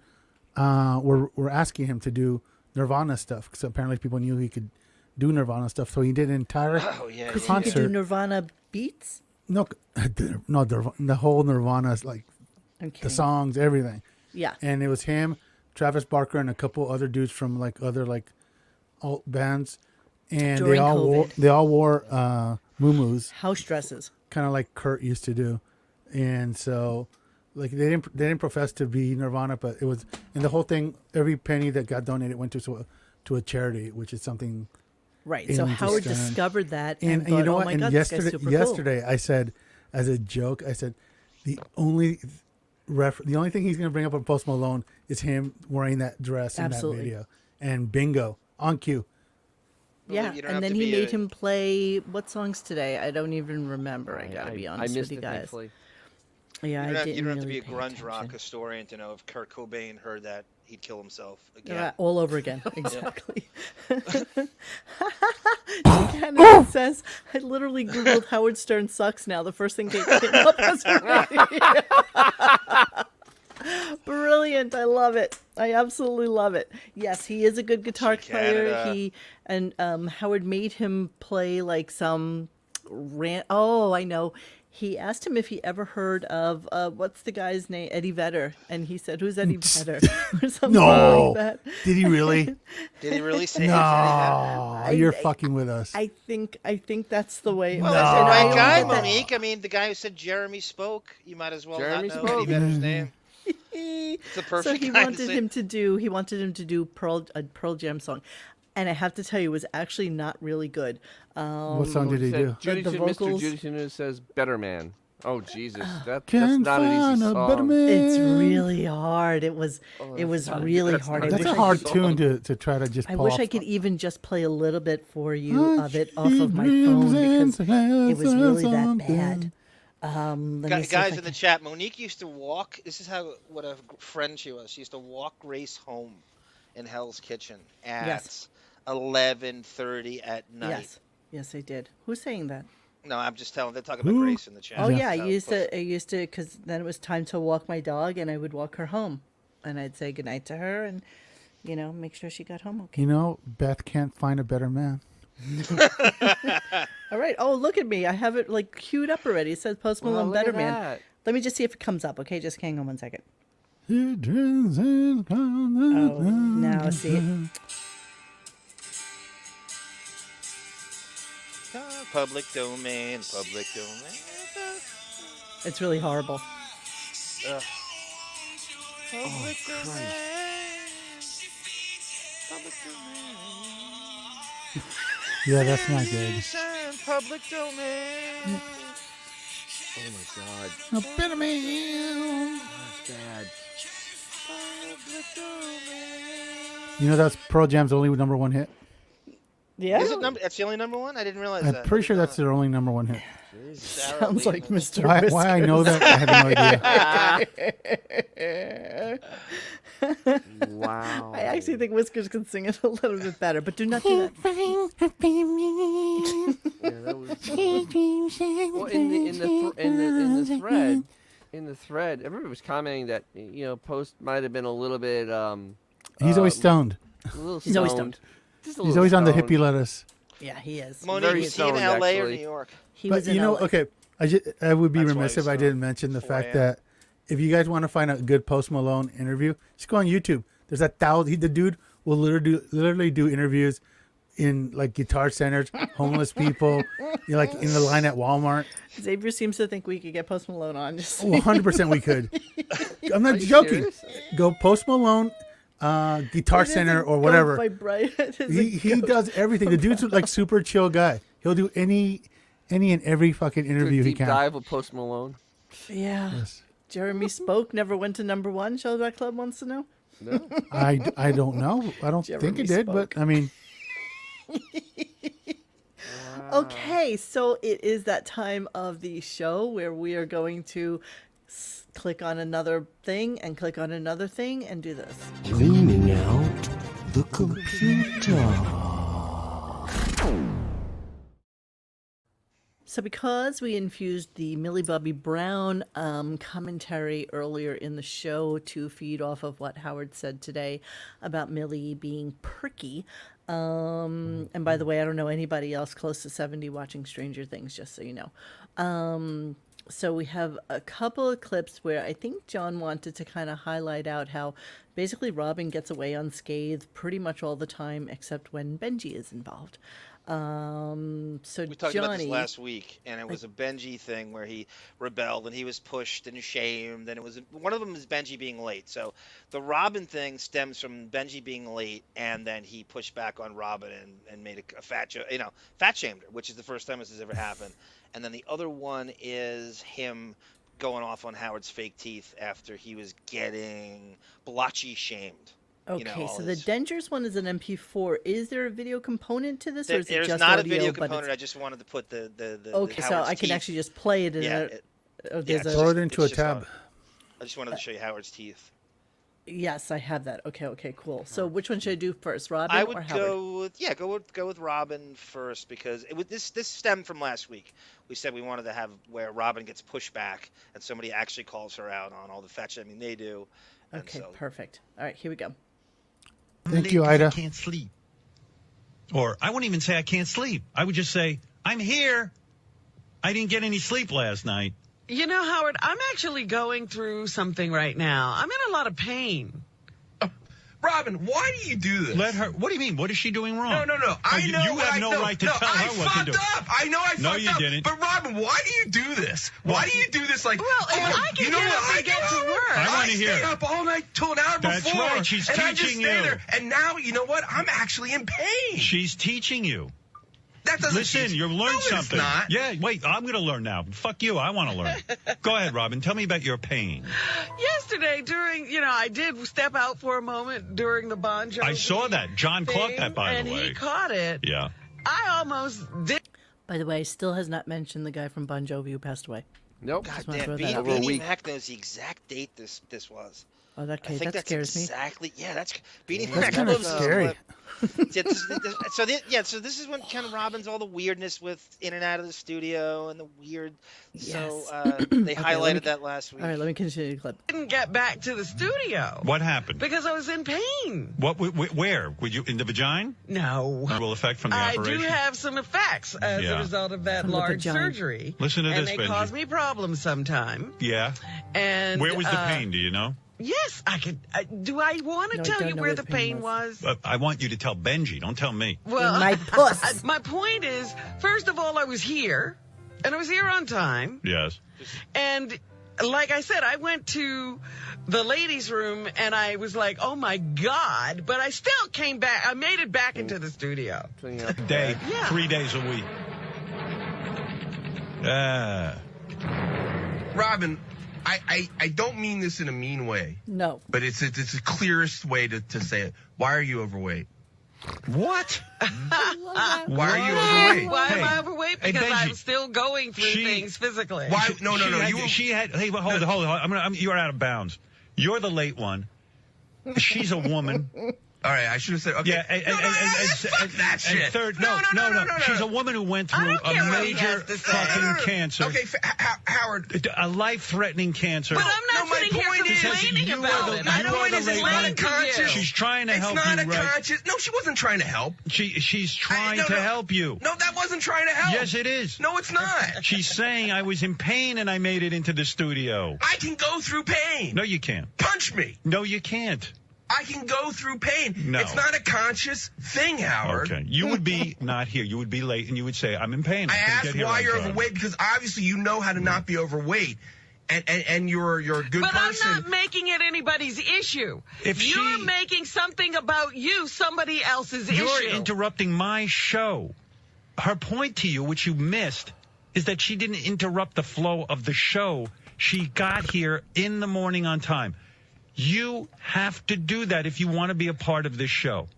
were asking him to do Nirvana stuff because apparently people knew he could do Nirvana stuff. So he did an entire Because he concert. could do Nirvana beats. No, the whole Nirvana, like I'm the kidding. songs, everything. Yeah. And it was him, Travis Barker, and a couple other dudes from like other like alt bands, and During they all wore muumuus, house dresses, kind of like Kurt used to do, and so like they didn't profess to be Nirvana, but it was, and the whole thing, every penny that got donated went to a charity, which is something. Right. So Howard interesting. discovered that, and and you thought, know "Oh what? my And God, this guy's super cool." yesterday, I said, as a joke, I said, the only thing he's going to bring up on Post Malone is him wearing that dress in Absolutely. that video, and bingo, on cue. Yeah, you don't and have then to he be made a- him play what songs today? I don't even remember. I gotta be honest missed with you it, guys. thankfully. Yeah, You I don't, didn't you don't really have to be a pay grunge rock attention. historian to know if Kurt Cobain heard that he'd kill himself again. Yeah, all over again. Exactly. Canada says, I literally Googled Howard Stern sucks now. The first thing that came up was brilliant. I love it. I absolutely love it. Yes, he is a good guitar player. Canada. Howard made him play like some rant. Oh, I know. He asked him if he ever heard of what's the guy's name, Eddie Vedder, and he said, "Who's Eddie Vedder?" or something like that. Did he really? Did he really say No, you're fucking with us. I think that's the way. Well, it was. that's the And I right guy, only did that- Monique. I mean, the guy who said Jeremy spoke, you might as well Jeremy not know spoke. Eddie Vedder's name. It's a perfect So he guy to wanted say. him to do. He wanted him to do a Pearl Jam song, and I have to tell you, it was actually not really good. What song did he do? Judy, the Mr. vocals- Judy Sinu says "Better Man." Oh Jesus, that's Can't not an find easy a song. better man. It's really hard. It was not- really that's hard. not- I That's wish a I hard could- tune to try to just. I pull wish off. I could even just play a little bit for you of it off of my phone because it was really that bad. Let me see if Guys I in the can- chat, Monique used to walk. This is what a friend she was. She used to walk Grace home in Hell's Kitchen at Yes. 11:30 at night. Yes, I did. Who's saying that? No, I'm just telling. They're talking about Who? Grace in the chat. Oh yeah, I So, used to, because then it was time to walk my dog, and I would walk her home, and I'd say goodnight to her, and make sure she got home okay. You know, Beth can't find a better man. All right. Oh, look at me. I have it like queued up already. It says Post Well, Malone look at Better Man. that. Let me just see if it comes up. Okay, just hang on one second. Oh, Oh, now see it. Public domain, public domain. It's really horrible. Ugh. Oh, Christ. Yeah, that's not good. Public domain. Oh my God, A better man. that's bad. You know that's Pearl Jam's only number one hit. Yeah. Is it that's the only number one? I didn't realize I'm that. pretty sure that's their only number one hit. Sarah Sounds Lee. like Mr. Why I know that? I have no idea. Wow. I actually think Whiskers can sing it a little bit better, but do not do that. Yeah, that was. Well, in the thread, everybody was commenting that Post might have been a little bit. He's always stoned. A little He's always stoned. Just a He's little always on the stoned. hippie lettuce. Yeah, he is. Monique, Very was he in stoned, LA or actually. New York? He But was in you know, LA. okay, I would be That's why remiss he's if I didn't mention the fact that if you guys want to find a good Post Malone interview, just go on YouTube. There's 1,000. The dude will literally do interviews in like guitar centers, homeless people, like in the line at Walmart. Xavier seems to think we could get Post Malone on. Just 100% we could. I'm not joking. serious? Go Post Malone, Guitar Center or whatever. By Brian. He does everything. The dude's like super chill guy. He'll do any and every fucking interview he Deep can. dive of Post Malone. Yeah. Yes. Jeremy Spoke never went to number one. Shellback Club wants to know. No. I don't know. I don't think it did, but I mean. Okay, so it is that time of the show where we are going to click on another thing and click on another thing and do this. Cleaning out the computer. So because we infused the Millie Bobby Brown commentary earlier in the show to feed off of what Howard said today about Millie being perky, and by the way, I don't know anybody else close to 70 watching Stranger Things, just so you know. So we have a couple of clips where I think John wanted to kind of highlight out how basically Robin gets away unscathed pretty much all the time, except when Benji is involved. So We talked Johnny, about this last week, and it was a Benji thing where he rebelled and he was pushed and shamed, and it was one of them is Benji being late. So the Robin thing stems from Benji being late, and then he pushed back on Robin and made a fat shamed her, which is the first time this has ever happened. And then the other one is him going off on Howard's fake teeth after he was getting blotchy shamed. Okay, so the Dangers one is an MP4. Is there a video component to this, or is it There's just not audio, a video but component. it's- I just wanted to put the Okay, so Howard's I can teeth. actually just play it in Yeah, Throw it into a it's just tab. I just wanted to show you Howard's teeth. Yes, I have that. Okay, cool. So which one should I do first, Robin I or would Howard? go with Robin first, because this stemmed from last week. We said we wanted to have where Robin gets pushed back and somebody actually calls her out on all the fetch. I mean, they do. And Okay, so, perfect. All right, here we go. Thank you, Ida. I can't sleep. Or I wouldn't even say I can't sleep. I would just say, I'm here. I didn't get any sleep last night. You know, Howard, I'm actually going through something right now. I'm in a lot of pain. Robin, why do you do this? Let her. What do you mean? What is she doing wrong? No. I know. You have no right to tell her what to do. I know I fucked up. No, you didn't. But Robin, why do you do this? Why do you do this? Like, Well, if I can you know get what? up and get to work. I want to hear stay it. up all night till an hour That's before. right. She's and I just teaching stay you. there. And now, you know what? I'm actually in pain. She's teaching you. That doesn't Listen, teach. you've learned No, it's something. not. Yeah, wait, I'm going to learn now. Fuck you, I want to learn. Go ahead, Robin. Tell me about your pain. Yesterday, I did step out for a moment during the Bon Jovi I saw that. John thing, caught that, by and the way. he caught it. Yeah. I almost did. By the way, still has not mentioned the guy from Bon Jovi who passed away. Nope. Just wanna damn, throw that out there. Beanie Mac knows the exact date this was. Oh, I think that that's scares me. exactly. Yeah, that's Beanie That's Mac. kind of knows scary. what- So this is when kind of Robin's all the weirdness with in and out of the studio and the weird. So they highlighted that last week. All right, let me continue the clip. Didn't get back to the studio What happened? because I was in pain. What? Where? Were you in the vagina? No. Will effect from the I operation? do have some effects as Yeah. a result of that From the large vagina. surgery. Listen to and this, they Benji. cause me problems sometime. Yeah. And Where was the pain? Do you know? Yes, I could. Do I want to No, I tell don't you know where where the the pain pain was? I want you to tell Benji. Don't tell me. Well, In my puss. my point is, first of all, I was here, and I was here on time. Yes. And like I said, I went to the ladies' room, and I was like, oh, my God. But I still came back. I made it back into the studio. Day. Yeah. 3 days a week. Robin, I don't mean this in a mean way, No. but it's the clearest way to say it. Why are you overweight? What? Why are you overweight? Why am I Hey. overweight? Hey, Because Benji. I'm still going through She- things physically. Why? No. She had. Hey, well, hold on. You're out of bounds. You're the late one. She's a woman. All right, I should have said. Okay. Yeah, fuck that shit. And third, No. She's a woman who went I through don't care a what he major has to say. fucking cancer. Okay, Howard. A life-threatening cancer. But I'm not my sitting here point is, complaining you about are it. the- I you don't are want the to lady. explain It's not to a you. conscious- She's trying to It's help not you, a right? conscious. No, she wasn't trying to help. She's trying no, to no. help you. No, that wasn't trying to help. Yes, it is. No, it's not. She's saying I was in pain and I made it into the studio. I can go through pain. No, you can't. Punch me. No, you can't. I can go through pain. No. It's not a conscious thing, Howard. Okay. You would be not here. You would be late, and you would say, I'm in pain. I couldn't asked get here why on you're time." overweight because obviously you know how to not be overweight. And you're a good But person. I'm not making it anybody's issue. If you're she- making something about you somebody else's issue. You're interrupting my show. Her point to you, which you missed, is that she didn't interrupt the flow of the show. She got here in the morning on time. You have to do that if you want to be a part of this show.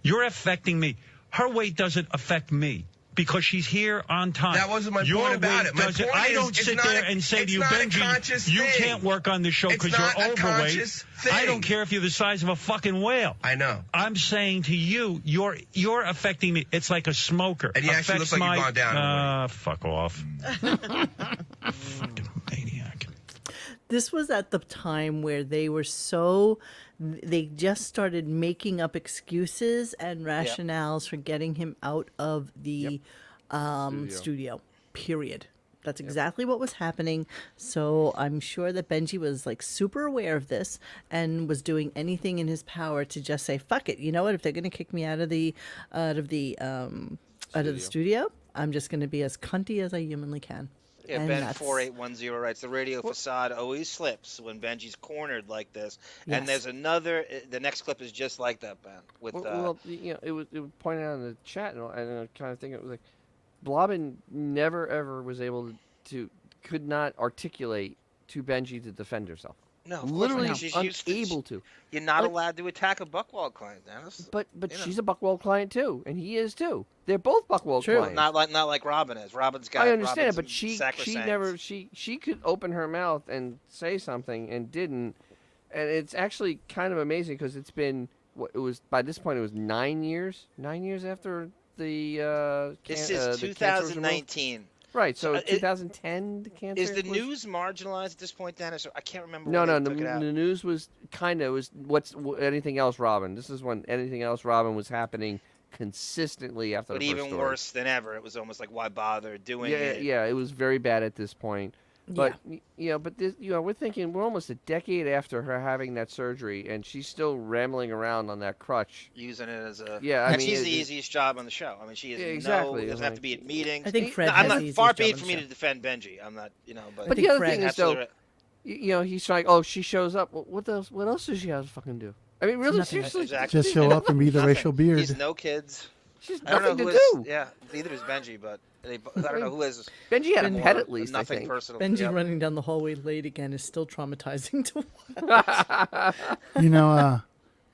You're affecting me. Her weight doesn't affect me because she's here on time. That wasn't my Your point about weight it. My doesn't- point I is, don't it's sit not there a- and say to it's you, not a Benji, conscious you thing. can't work on this show It's because you're not a overweight. conscious thing. I don't care if you're the size of a fucking whale. I know. I'm saying to you, you're affecting me. It's like a smoker. And you actually Affects look like you've my- gone down in fuck off. Fucking maniac. This was at the time where they just started making up excuses and rationales for getting him out of the studio. Period. That's exactly what was happening. So I'm sure that Benji was like super aware of this and was doing anything in his power to just say, "Fuck it." You know what? If they're going to kick me out of the studio, I'm just going to be as cunty as I humanly can. Yeah, And Ben that's- 4810 writes, the radio facade always slips when Benji's cornered like this. Yes. And there's another, the next clip is just like that, Ben. With Well, it was pointed out in the chat, and I kind of think it was like, Blobbin never ever was able to could not articulate to Benji to defend herself. No, of course literally not. She's used to- unable to. You're not Like- allowed to attack a Buckwald client, Dennis. But You know. she's a Buckwald client too, and he is too. They're both Buckwald clients. Not like Robin is. Robin's got. I understand it, Robin's but she sacrosanct. never she could open her mouth and say something and didn't, and it's actually kind of amazing because it's been it was by this point it was 9 years after the This the is cancer was removed. 2019. Right, so it- 2010 the cancer Is the was- news marginalized at this point, Dennis? I can't remember. No, when no, they took it out. the news was anything else Robin. This is when anything else Robin was happening consistently after But the first even story. worse than ever. It was almost like, why bother doing Yeah, it? yeah, it was very bad at this point. But but this, we're thinking we're almost a decade after her having that surgery, and she's still rambling around on that crutch, Using it as a I and mean, she's the easiest job on the show. I mean, she is exactly. doesn't have to be at meetings. I think Fred I'm has not the easiest far be job it on for the me show. to defend Benji. I'm not, but. But the other thing is, Absolutely though, he's like, oh, she shows up. Well, what else? What else does she have to fucking do? I mean, really, Nothing. seriously, Exactly. Just show up and be the racial beard. He's no kids. She's I don't know nothing who to is. do. Yeah, neither is Benji, but I don't know who is. Benji had a more- pet at least, I Nothing think. personal. Benji Yep. running down the hallway late again is still traumatizing to watch. You know,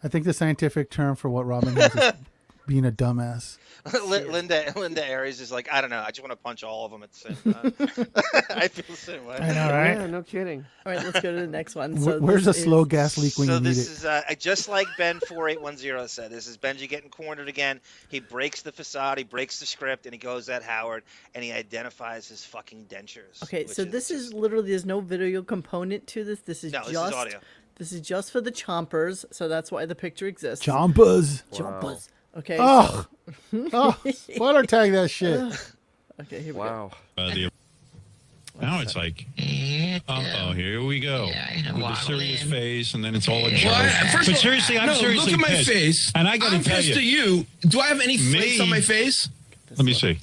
I think the scientific term for what Robin has is being a dumbass. Linda Aries is like, I don't know. I just want to punch all of them at the same time. I feel the same way. I know, right? Yeah, no kidding. All right, let's go to the next one. Where's a this slow is- gas leak when So you need this it? is just like Ben 4810 said. This is Benji getting cornered again. He breaks the facade, he breaks the script, and he goes at Howard, and he identifies his fucking dentures. Okay, which so this is literally there's no video component to this. This is No, this is just audio. This is just for the chompers, so that's why the picture exists. Chompers. Chompers. Okay. Oh, spoiler tag that shit. Okay, here we Wow. Now it's like, uh-oh, here we go. With a serious face, and then it's all a joke. First But of all, seriously, I'm no, seriously look at my pissed. face. And I got to I'm tell pissed you. at you. Do I have any flakes Me? on my face? Let me see.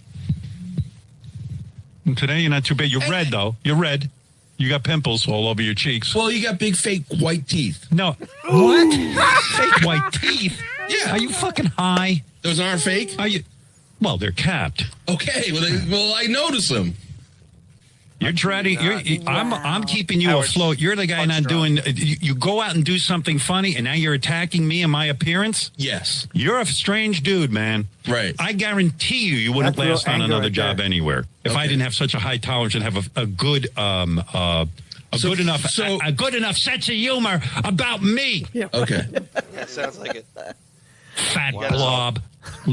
And today you're not too bad. You're red, though. You're red. You got pimples all over your cheeks. Well, you got big fake white teeth. No. What? Fake white teeth? Yeah. Are you fucking high? Those aren't fake? Are you? Well, they're capped. Okay, well, I notice them. You're dreading. I'm keeping you afloat. You're the guy not doing. You go out and do something funny, and now you're attacking me and my appearance. Yes. You're a strange dude, man. Right. I guarantee you wouldn't That's real last on anger another right job there. anywhere if I didn't have such a high tolerance and have a good good enough sense of humor about me. Okay. Yeah, sounds like it. Fat blob,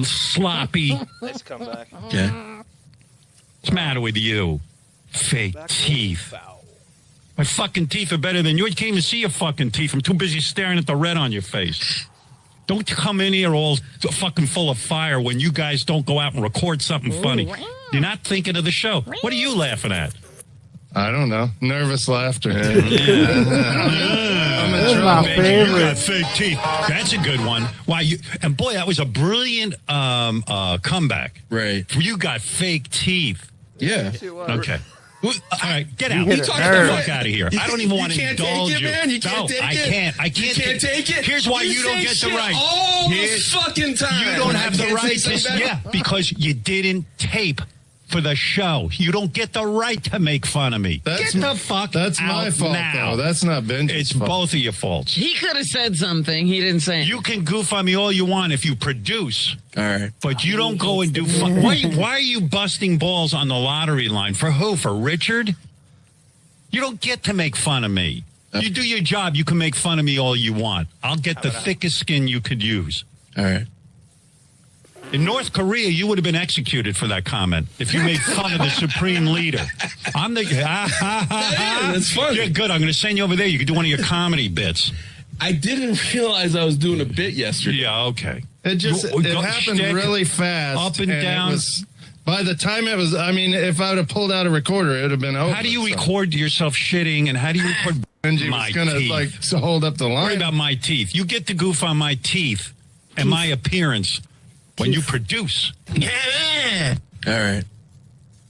sloppy. Nice comeback. Okay. What's the matter with you? Fake teeth. My fucking teeth are better than yours. You can't even see your fucking teeth. I'm too busy staring at the red on your face. Don't come in here all fucking full of fire when you guys don't go out and record something funny. You're not thinking of the show. What are you laughing at? I don't know. Nervous laughter. That's my Benji, favorite. You got fake teeth. That's a good one. Why you? And boy, that was a brilliant comeback. Right. You got fake teeth. Yeah. Okay. All right, get out. You Get hit the a nerve. fuck out of here. I don't even want to indulge you. Man. You can't take I it. can't. I can't. You can't take it. Here's why you don't say get the shit right. all Here's- the fucking time. You don't I have the can't right say to. something Yeah, better. because you didn't tape for the show. You don't get the right to make fun of me. Get the fuck That's out my fault, now. though. That's not Benji's It's fault. both of your faults. He could have said something. He didn't say. You can goof on me all you want if you produce. All right. But you don't go and do fun. Why are you busting balls on the lottery line? For who? For Richard? You don't get to make fun of me. You do your job. You can make fun of me all you want. I'll get the thickest skin you could use. All right. In North Korea, you would have been executed for that comment if you made fun of the supreme leader. I'm the... That's funny. You're good. I'm going to send you over there. You can do one of your comedy bits. I didn't realize I was doing a bit yesterday. Yeah, okay. It just You- it go happened stick really fast. up and down. It was, by the time it was, I mean, if I would have pulled out a recorder, it would have been over. How do you so. record yourself shitting, and how do you record Benji my was gonna teeth? like to hold up the line. Worry about my teeth. You get to goof on my teeth and my appearance when you produce. All right.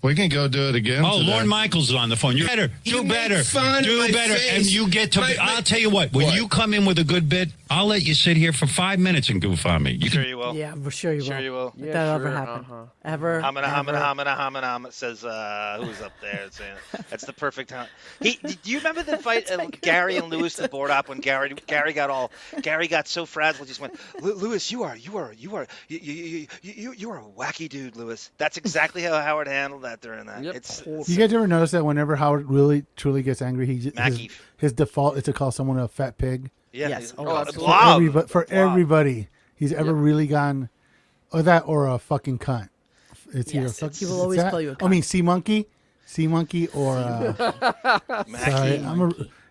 We can go do it again. Oh, today. Lorne Michaels is on the phone. You better, do make better, fun of do my better, face. and you get to. I'll tell you what. When What? you come in with a good bit, I'll let you sit here for 5 minutes and goof on me. You Sure can, you will. Yeah, we're sure you will. Sure you will. Let that ever happen. Ever. Hamina, says, who's up there saying that's the perfect time. Do you remember the fight Gary and Lewis at Board Op when Gary got so frazzled, just went, Lewis, you are a wacky dude, Lewis. That's exactly how Howard handled that during that. Yep. It's You guys ever notice that whenever Howard really truly gets angry, his default is to call someone a fat pig? yeah, Yes. he's- Oh, Blob. For everybody he's ever really gone, or that, or a fucking cunt. It's either Yes, fuck, he will always that- call you a I mean, sea monkey, or sorry,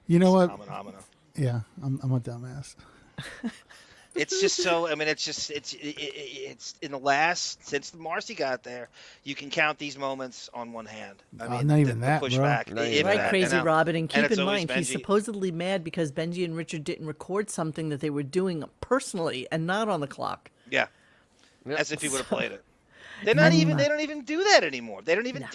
you know what? Hamina. Yeah, I'm a dumbass. It's just so. I mean, it's in the last since Marcy got there, you can count these moments on one hand. I mean, not even that, bro. pushback. Not if even Right, that, Crazy and Robin. And keep it's in always mind, he's Benji. supposedly mad because Benji and Richard didn't record something that they were doing personally and not on the clock. Yeah, as if he would have played it. They're not even. They don't even do that anymore. They don't even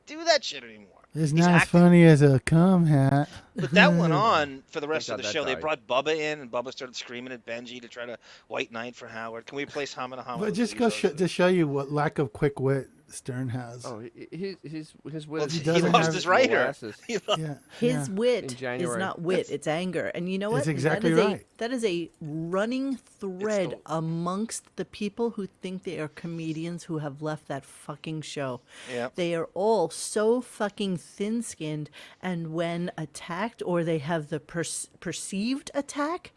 do that shit anymore. It's He's not as acting. funny as a cum hat. But that went on for the rest of God the that show. They died. brought Bubba in, and Bubba started screaming at Benji to try to white knight for Howard. Can we replace Hamina? But just go to show you what lack of quick wit Stern has. Oh, his wit. Well, is he doesn't lost have his writer. molasses. Yeah, His yeah. wit In is January. not wit; it's anger. And you know what? It's exactly that is right. that is a running thread amongst the people who think they are comedians who have left that fucking show. Yep. They are all so fucking thin-skinned, and when attacked or they have the perceived attack,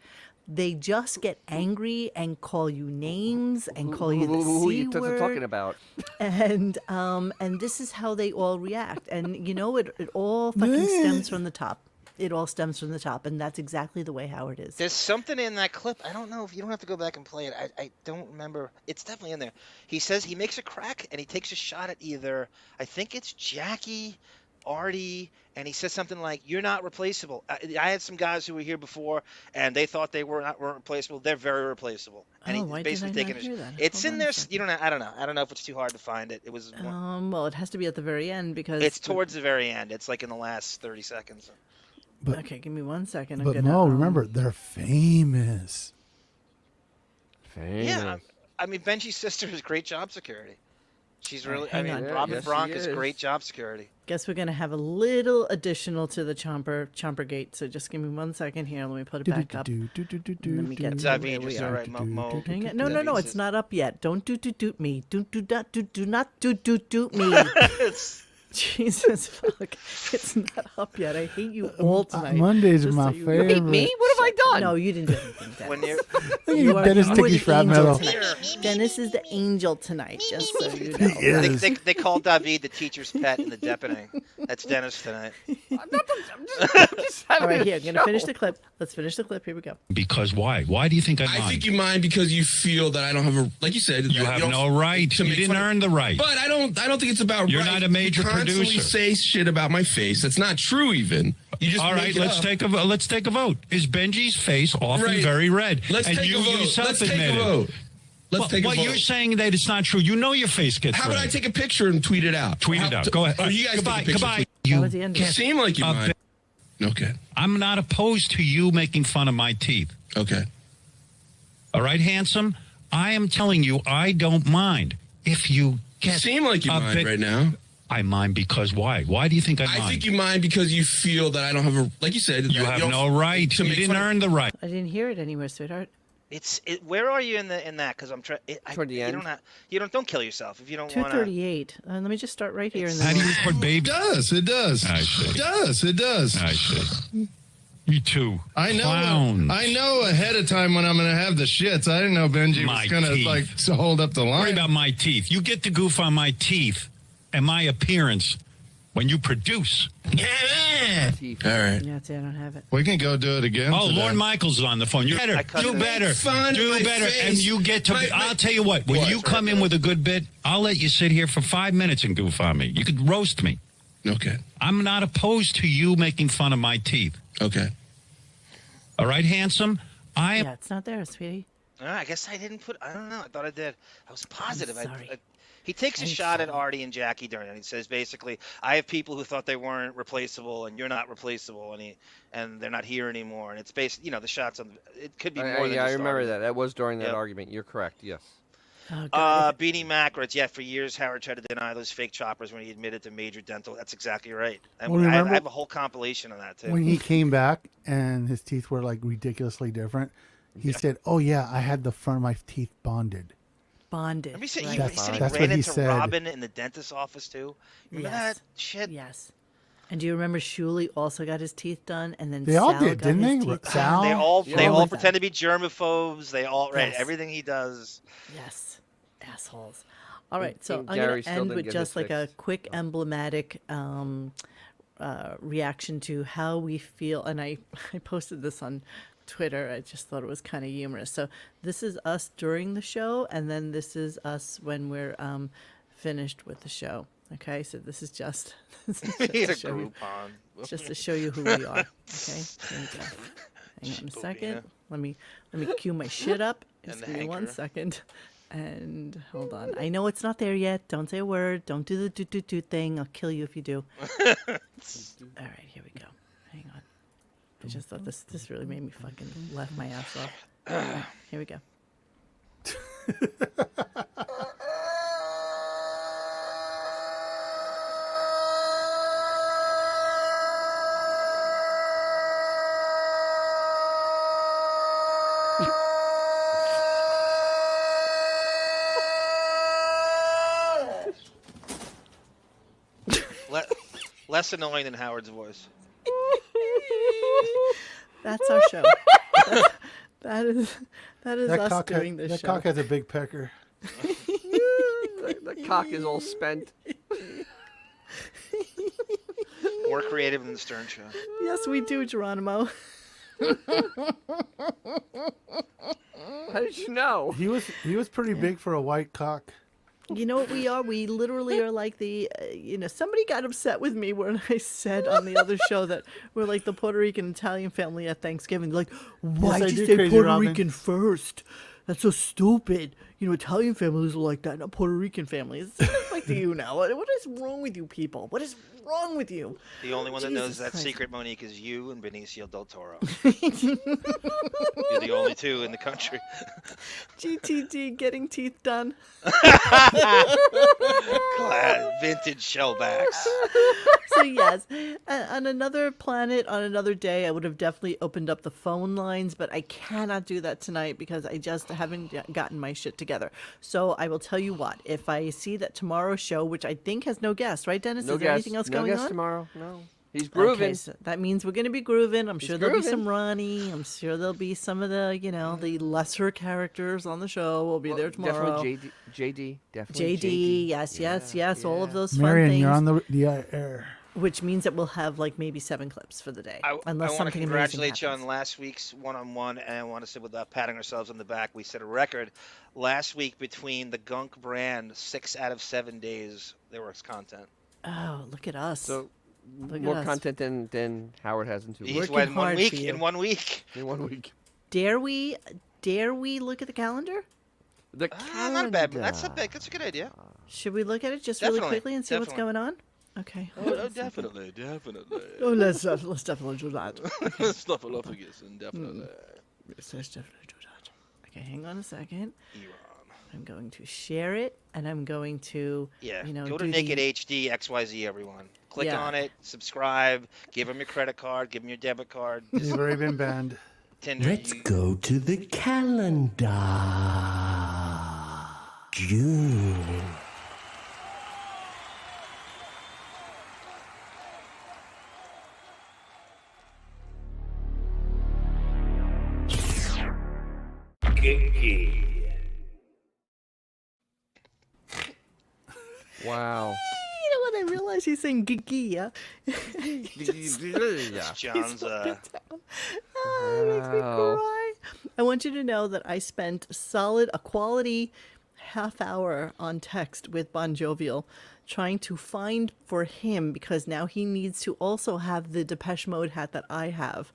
they just get angry and call you names and call you the Who C you word. talking about? And this is how they all react. And you know, it all fucking stems from the top. It all stems from the top, and that's exactly the way Howard is. There's something in that clip. I don't know if you don't have to go back and play it. I don't remember. It's definitely in there. He says he makes a crack and he takes a shot at either. I think it's Jackie, Artie, and he says something like, "You're not replaceable." I had some guys who were here before, and they thought they weren't replaceable. They're very replaceable. And Oh, he's why did basically I not taking hear that? It's Hold in on a there. second. You don't know. I don't know. I don't know if it's too hard to find it. It was. Well, it has to be at the very end because It's towards the very end. It's like in the last 30 seconds. But, okay, give me 1 second. I'm but gonna. Mo, remember, they're famous. Yeah, I mean, Benji's sister is great job security. She's really. I hang mean, on. Yeah, Robin yes, Bronk she is is. great job security. Guess we're gonna have a little additional to the Chomper Gate. So just give me 1 second here. Let me put it back up. Let me get to David, where you're we so are. right, Mo. Hang on. No, it's not up yet. Don't do me. Do not do me. Jesus fuck! It's not up yet. I hate you all tonight. Mondays are Just my so you know. favorite. Me? What have I done? No, you didn't do anything, Dennis. When you're, You are Dennis the Ticky Frat angel Metal. tonight. Dennis is the angel tonight, just so you know. they call David the teacher's pet in the Deppening. That's Dennis tonight. All right, here. I'm gonna finish the clip. Let's finish the clip. Here we go. because why? Why do you think I I mind? think you mind because you feel that I don't have a, like you said, You have no right. to You make didn't fun of- earn the right. But I don't think it's about You're right. not a major You constantly producer. say shit about my face. That's not true even. You just All right, let's take a vote. Is Benji's face often Right. very red? Let's and take you a vote. yourself Let's take a admitted it. vote. Let's take a What vote. you're saying that it's not true. You know your face gets How red. about I take a picture and tweet it out? Tweet it out. Go ahead. Oh, you guys goodbye. take a picture. Goodbye. That was the end of You it. seem like you mind. Okay. I'm not opposed to you making fun of my teeth. Okay. All right, handsome? I am telling you, I don't mind. If you get seem like you a mind bit- right now. I mind because why? Why do you think I mind? I think you mind because you feel that I don't have a, like you said. You have no right. to You make didn't fun of- earn the right. I didn't hear it anywhere, sweetheart. Where are you in that? Because I'm trying. Toward the end. Don't kill yourself if you don't want to. 2:38. Let me just start right here. And How do you put baby? It does. I see. It does. I see. You two I know. clowns. I know ahead of time when I'm going to have the shits. I didn't know Benji My was going to teeth. hold up the line. Worry about my teeth. You get to goof on my teeth and my appearance when you produce. Yeah. All right. Yeah, see, I don't have it. We can go do it again. Oh, today. Lorne Michaels is on the phone. You better. Do better. fun Do of my better. face. And you get to. I'll tell you what. When What? you come in with a good bit, I'll let you sit here for 5 minutes and goof on me. You could roast me. Okay. I'm not opposed to you making fun of my teeth. Okay. All right, handsome? Yeah, it's not there, sweetie. I guess I didn't put. I don't know. I thought I did. I was positive. I'm sorry. He takes a I'm shot at sorry. Artie and Jackie during it. He says basically, I have people who thought they weren't replaceable, and you're not replaceable, and they're not here anymore. And it's based, the shots on. It could be more than I just remember Artie. that. That was during that Yep. argument. You're correct. Yes. Oh, God. Beanie Mac writes, yeah, for years Howard tried to deny those fake choppers when he admitted to major dental. That's exactly right. And Well, I remember have a whole compilation of that too. When he came back and his teeth were like ridiculously different, he said, "Oh yeah, I had the front of my teeth bonded." Bonded. Remember he said, right. he said he That's ran what he into said. Robin in the dentist's office too. Remember Yes. that shit? Yes. And do you remember Shuley also got his teeth done, and then They all Sal did, got didn't his they? teeth Sal? done? They all Yeah. they All all of them. pretend to be germaphobes. They all Yes. everything he does. Yes, assholes. All right, so And I'm Gary going to still end didn't with get just his like a fix. quick emblematic reaction to how we feel, and I posted this on Twitter. I just thought it was kind of humorous. So this is us during the show, and then this is us when we're finished with the show. Okay, so this is just, He had to a show you, Groupon. just to show you who we are. Okay, here we go. Hang on a second. Let me cue my shit up. And Just the give me 1 hanker. second. And hold on. I know it's not there yet. Don't say a word. Don't do the do thing. I'll kill you if you do. All right, here we go. Hang on. I just thought this really made me fucking laugh my ass off. All right, here we go. Less annoying than Howard's voice. That's our show. That is us doing this that show. cock has a big pecker. The cock is all spent. More creative than the Stern Show. Yes, we do, Geronimo. How did you know? He was pretty big for a white cock. You know what we are? We literally are like the, somebody got upset with me when I said on the other show that we're like the Puerto Rican Italian family at Thanksgiving. They're like, why Yes, I did you do, say Crazy Puerto Robin. Rican first? That's so stupid. Italian families are like that, not Puerto Rican families. Like, do you know? What is wrong with you people? What is wrong with you? The only one that knows Jesus that Christ. secret, Monique, is you and Benicio del Toro. You're the only two in the country. GTD, getting teeth done. Vintage shellbacks. So yes, on another planet, on another day, I would have definitely opened up the phone lines, but I cannot do that tonight because I just haven't gotten my shit together. So I will tell you what, if I see that tomorrow's show, which I think has no guests, right, Dennis? No Is there guess. anything else No going guess on? tomorrow. No. He's grooving. Okay, so that means we're going to be grooving. I'm sure there'll be some grooving. Ronnie. I'm sure there'll be some of the, the lesser characters on the show. Will be there tomorrow. Definitely JD. Definitely JD, yes. All of those fun Marion, things. you're on the air. Which means that we'll have like maybe 7 clips for the day, unless I want to something congratulate amazing you happens. on last week's one-on-one, and I want to say without patting ourselves on the back, we set a record last week between the Gunk brand. 6 out of 7 days there was content. Oh, look at us! So Look at more us. content than Howard has in 2 weeks. He's Working went one hard week for you. in 1 week. In 1 week. Dare we look at the calendar? The Not a bad. That's a good idea. Should we look at it just Definitely, really quickly and see what's definitely. going on? Okay. Oh, definitely. Oh, let's definitely do that. Snuffleupagus, definitely. Let's definitely do that. Okay, hang on a second. I'm going to share it, and I'm going to, Yeah, do go to Naked HD XYZ, everyone. Click Yeah. on it, subscribe, give them your credit card, give them your debit card. You've already been banned. Tinder. Let's go to the calendar. June. Wow. You know what? I realize he's saying gigia. It's John's. It makes me cry. I want you to know that I spent a quality half hour on text with Bon Jovial trying to find for him, because now he needs to also have the Depeche Mode hat that I have.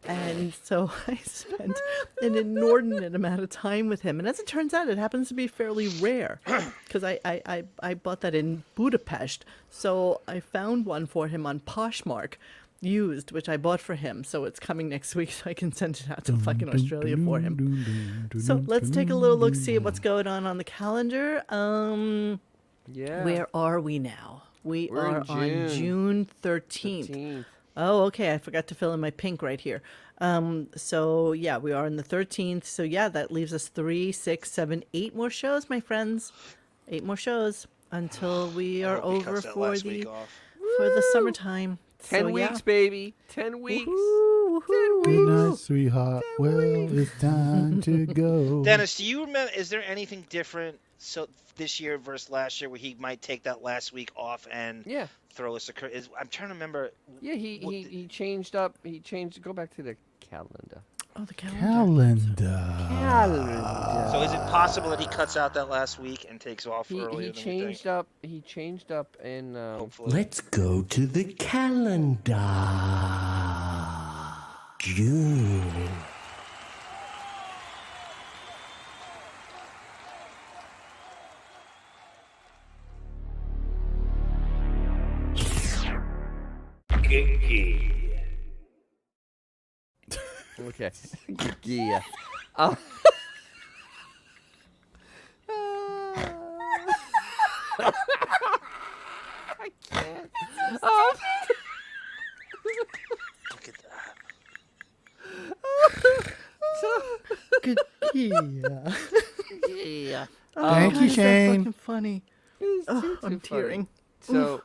And so I spent an inordinate amount of time with him. And as it turns out, it happens to be fairly rare because I bought that in Budapest. So I found one for him on Poshmark used, which I bought for him. So it's coming next week, so I can send it out to fucking Australia for him. So let's take a little look, see what's going on the calendar. Yeah. Where are we now? We're in on June 13th. Oh, okay. I forgot to fill in my pink right here. So yeah, we are on the 13th. So yeah, that leaves us 3, 6, 7, 8 more shows, my friends. 8 more shows until we are hope he over cuts that for last the week off. summertime. 10 So, weeks, yeah. baby. 10 weeks. Good night, sweetheart. Well, it's time to go. Dennis, do you remember? Is there anything different this year versus last year where he might take that last week off and throw us a curve? I'm trying to remember. Yeah, he changed up. He changed. Go back to the calendar. Oh, the Calendar. So is it possible that he cuts out that last week and takes off earlier He than we changed up. He changed up in. Let's go to the calendar. June. Okay. Yeah. I can't. Look at that. Good. Yeah. Yeah. Thank you, God, is that Shane. fucking funny. Oh, I'm tearing. So,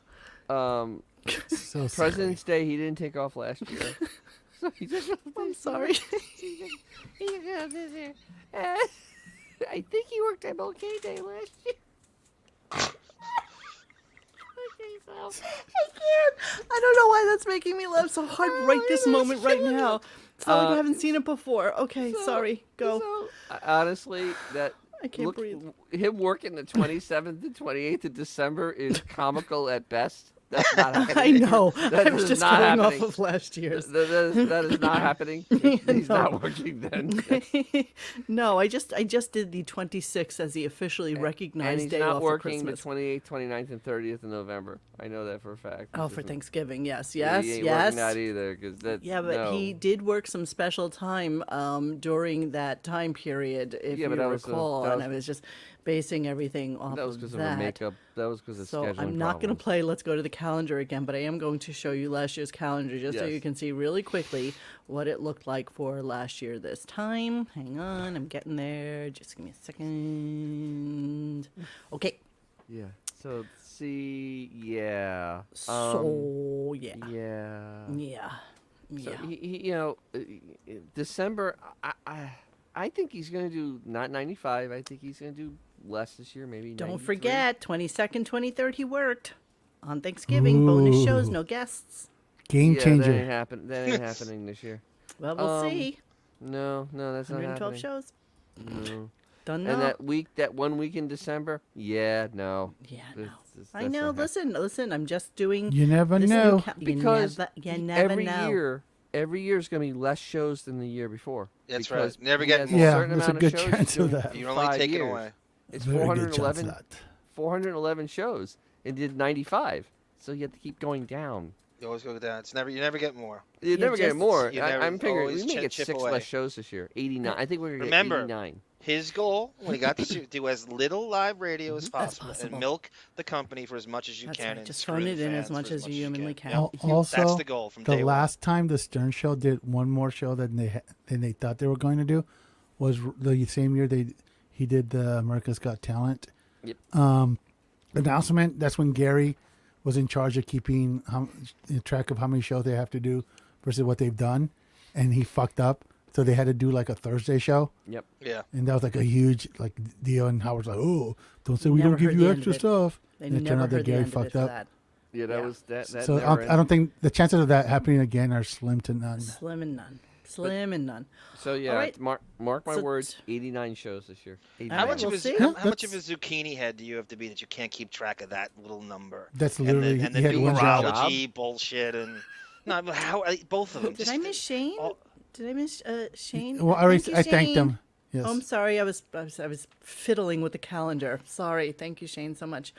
So President's Day, he didn't take off last year. So he just, I'm sorry. I think he worked MLK Day last year. I can't. I don't know why that's making me laugh so hard right this moment, right now. It's not like I haven't seen it before. Okay, sorry. Go. Honestly, that I can't breathe. Him working the 27th and 28th of December is comical at best. That's not happening. I know. That I was is just not going happening. off of last year's. That is not happening. He's No. not working then. No, I just did the 26th as the officially recognized And he's day not off working for the Christmas. 28th, 29th, and 30th of November. I know that for a fact. Oh, This for isn't- Thanksgiving, yes, Yeah, yes, he ain't yes. working that either, 'cause that, Yeah, but no. he did work some special time during that time period, if Yeah, you but that was a- recall, that and was- I was just basing everything off That was of because of that. a makeup. That was because of So scheduling I'm not going to problems. play Let's Go to the Calendar again, but I am going to show you last year's calendar just so Yes. you can see really quickly what it looked like for last year this time. Hang on, I'm getting there. Just give me a second. Okay. Yeah. So see, yeah. So yeah. Yeah. Yeah. So Yeah. he, December. I think he's going to do not 95. I think he's going to do less this year, maybe. Don't 93. forget, 22nd, 23rd, he worked on Thanksgiving. Bonus shows, Ooh. no guests. Game changer. That ain't happening this year. Well, we'll see. No, that's not 112 happening. shows. No. Don't And know. that 1 week in December, no. Yeah, That's I know. not happening. Listen. I'm just doing. You never this new know. Because you never every know. year is going to be less shows than the year before. That's because right. Never he get has more. a Yeah, certain there's a amount good of shows chance he's of doing that. for You're only 5 taking years. away. It's Very good chance of 411, that. 411 shows and did 95. So you have to keep going down. You always go down. You never get more. You never get more. you never- I'm figuring always we may get chip 6 away. less shows this year. 89. I think we're going to get Remember, 89. his goal when he got to do as little live radio as That's possible, possible. and milk the company for as much as you That's can. right. And Just screw phone the it in as fans much for as you humanly can. Also, That's the goal from the day last time the Stern Show did one more show than they thought they were going to do was the same year he did the America's Got Talent announcement. That's when Gary was in charge of keeping track of how many shows they have to do versus what they've done, and he fucked up. So they had to do like a Thursday show. Yep. Yeah. And that was like a huge deal. And Howard's like, "Oh, don't say we Never don't give heard you the end extra of it. stuff." They And it never turned out that heard the Gary end of it fucked for up. that. Yeah, that was that. So I don't think the chances of that happening again are slim to none. Slim and none. Slim and none. So yeah, All right. mark my So words. 89 shows this year. How much we'll of see. how much of a zucchini head do you have to be that you can't keep track of that little number? That's And literally the he had one job. numerology bullshit and no, but how both of them. Did I miss Shane? Did I miss Shane? Well, I thanked Shane. him. Yes. Oh, I'm sorry. I was fiddling with the calendar. Sorry. Thank you, Shane, so much.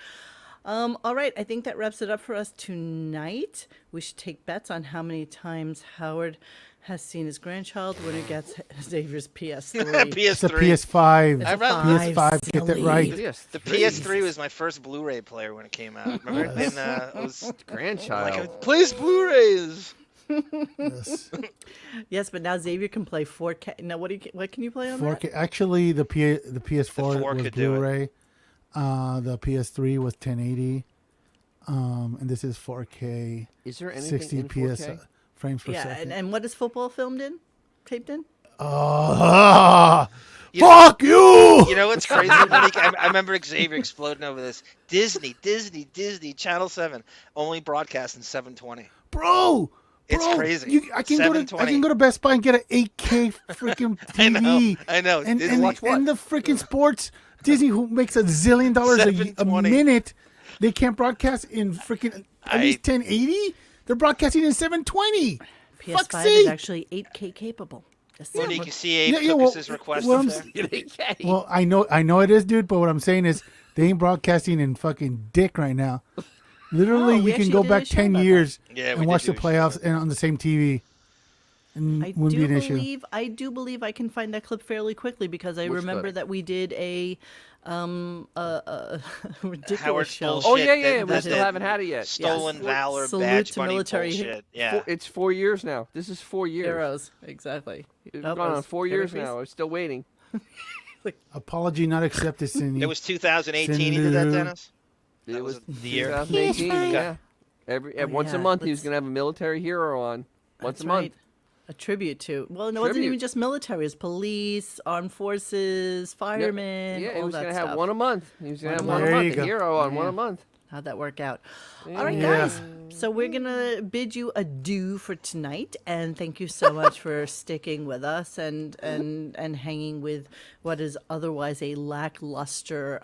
All right. I think that wraps it up for us tonight. We should take bets on how many times Howard has seen his grandchild when it gets Xavier's PS3. It's a PS5. It's a PS5. Get that silly. right. The PS3 was my first Blu-ray player when it came out. Remember? And it was grandchild. Like, plays Blu-rays. Yes, but now Xavier can play 4K. Now, what can you play on 4K. Actually, the PS4 4 was could do it. Blu-ray. The PS3 was 1080. And this is 4K. Is there anything 60 in 4K? frames per Yeah, second. and what is football filmed in? Taped in? Fuck you! You know what's crazy? Monique? I remember Xavier exploding over this. Disney, Channel 7, only broadcast in 720. Bro! It's crazy. I can go to Best Buy and get an 8K freaking TV. I know. And Disney, watch what? and the freaking sports Disney, who makes $1 zillion a minute, they can't broadcast in freaking at least 1080. They're broadcasting in 720. Fuck's PS5 sake. is actually 8K capable. Just saying. Monique, you see Abe Cookus' request what up I'm there? Well, I know it is, dude. But what I'm saying is, they ain't broadcasting in fucking dick right now. Literally, Oh, we you can actually go did a back show 10 about years Yeah, we and did watch do the a show playoffs and on the same TV. And I wouldn't be do an issue. believe I can find that clip fairly quickly because I Which remember clip? that we did a ridiculous Howard's show. bullshit Oh yeah, yeah. that- We that- still haven't had it yet. Stolen valor, Salute badge to money military bullshit. Yeah. It's 4 years now. This is 4 years. Heroes, exactly. We've That gone on was 4 years paraphrase. now. We're still waiting. Apology not accepted, Cindy. It was 2018 he did that, Cindy. Dennis? It That was the year. 2018. Yes, Yeah. Once a yeah, month, he was let's- going to have a military hero on. Once That's a month. right. A tribute to. Well, it wasn't Tribute. even just military. It was police, armed forces, firemen. Yeah, he all was that going to have stuff. one a month. He was going to have One one a a month. month. There A you go. hero on one Yeah. a month. How'd that work out? All right, Yeah. guys. So we're going to bid you adieu for tonight. And thank you so much for sticking with us and hanging with what is otherwise a lackluster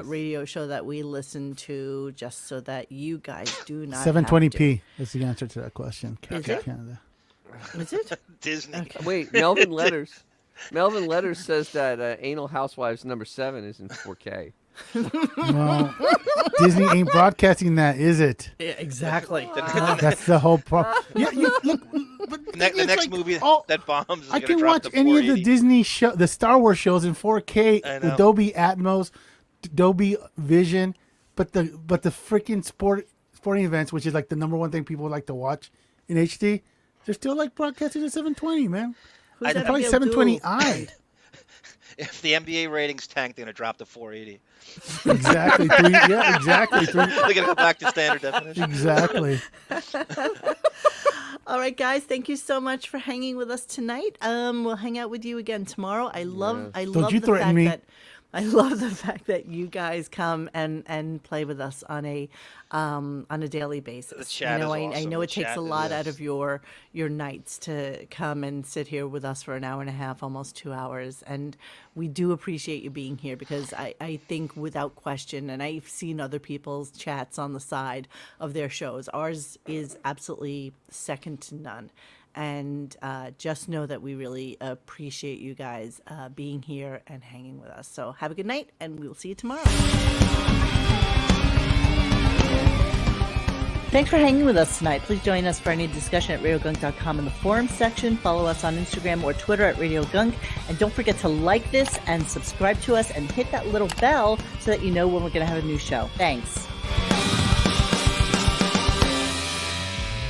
radio show that we listen to just so that you guys do not 720p is the answer to that question. Is it? Canada. Is it? Disney. Wait, Melvin Letters. Melvin Letters says that Anal Housewives #7 is in 4K. Well, Disney ain't broadcasting that, is it? Yeah, exactly. That's the whole problem. Yeah, look. But The next movie that bombs is I going to can drop watch to any of 480. the Disney the Star Wars shows in 4K, I know. Dolby Atmos, Dolby Vision, but the freaking sporting events, which is like the number one thing people like to watch in HD, they're still like broadcasting at 720, man. Who's that Probably Abigail 720i. If the NBA ratings tank, they're going to drop to 480. Exactly. Exactly. They're going to go back to standard definition. Exactly. All right, guys. Thank you so much for hanging with us tonight. We'll hang out with you again tomorrow. I love Don't you the threaten fact me. that I love the fact that you guys come and play with us on a daily basis. The chat I is know awesome. it takes chat a lot out is- of your nights to come and sit here with us for an hour and a half, almost 2 hours, and we do appreciate you being here because I think without question, and I've seen other people's chats on the side of their shows, ours is absolutely second to none. And just know that we really appreciate you guys being here and hanging with us. So have a good night, and we will see you tomorrow. Thanks for hanging with us tonight. Please join us for any discussion at RadioGunk.com in the forum section. Follow us on Instagram or Twitter at RadioGunk. And don't forget to like this and subscribe to us and hit that little bell so that you know when we're going to have a new show. Thanks.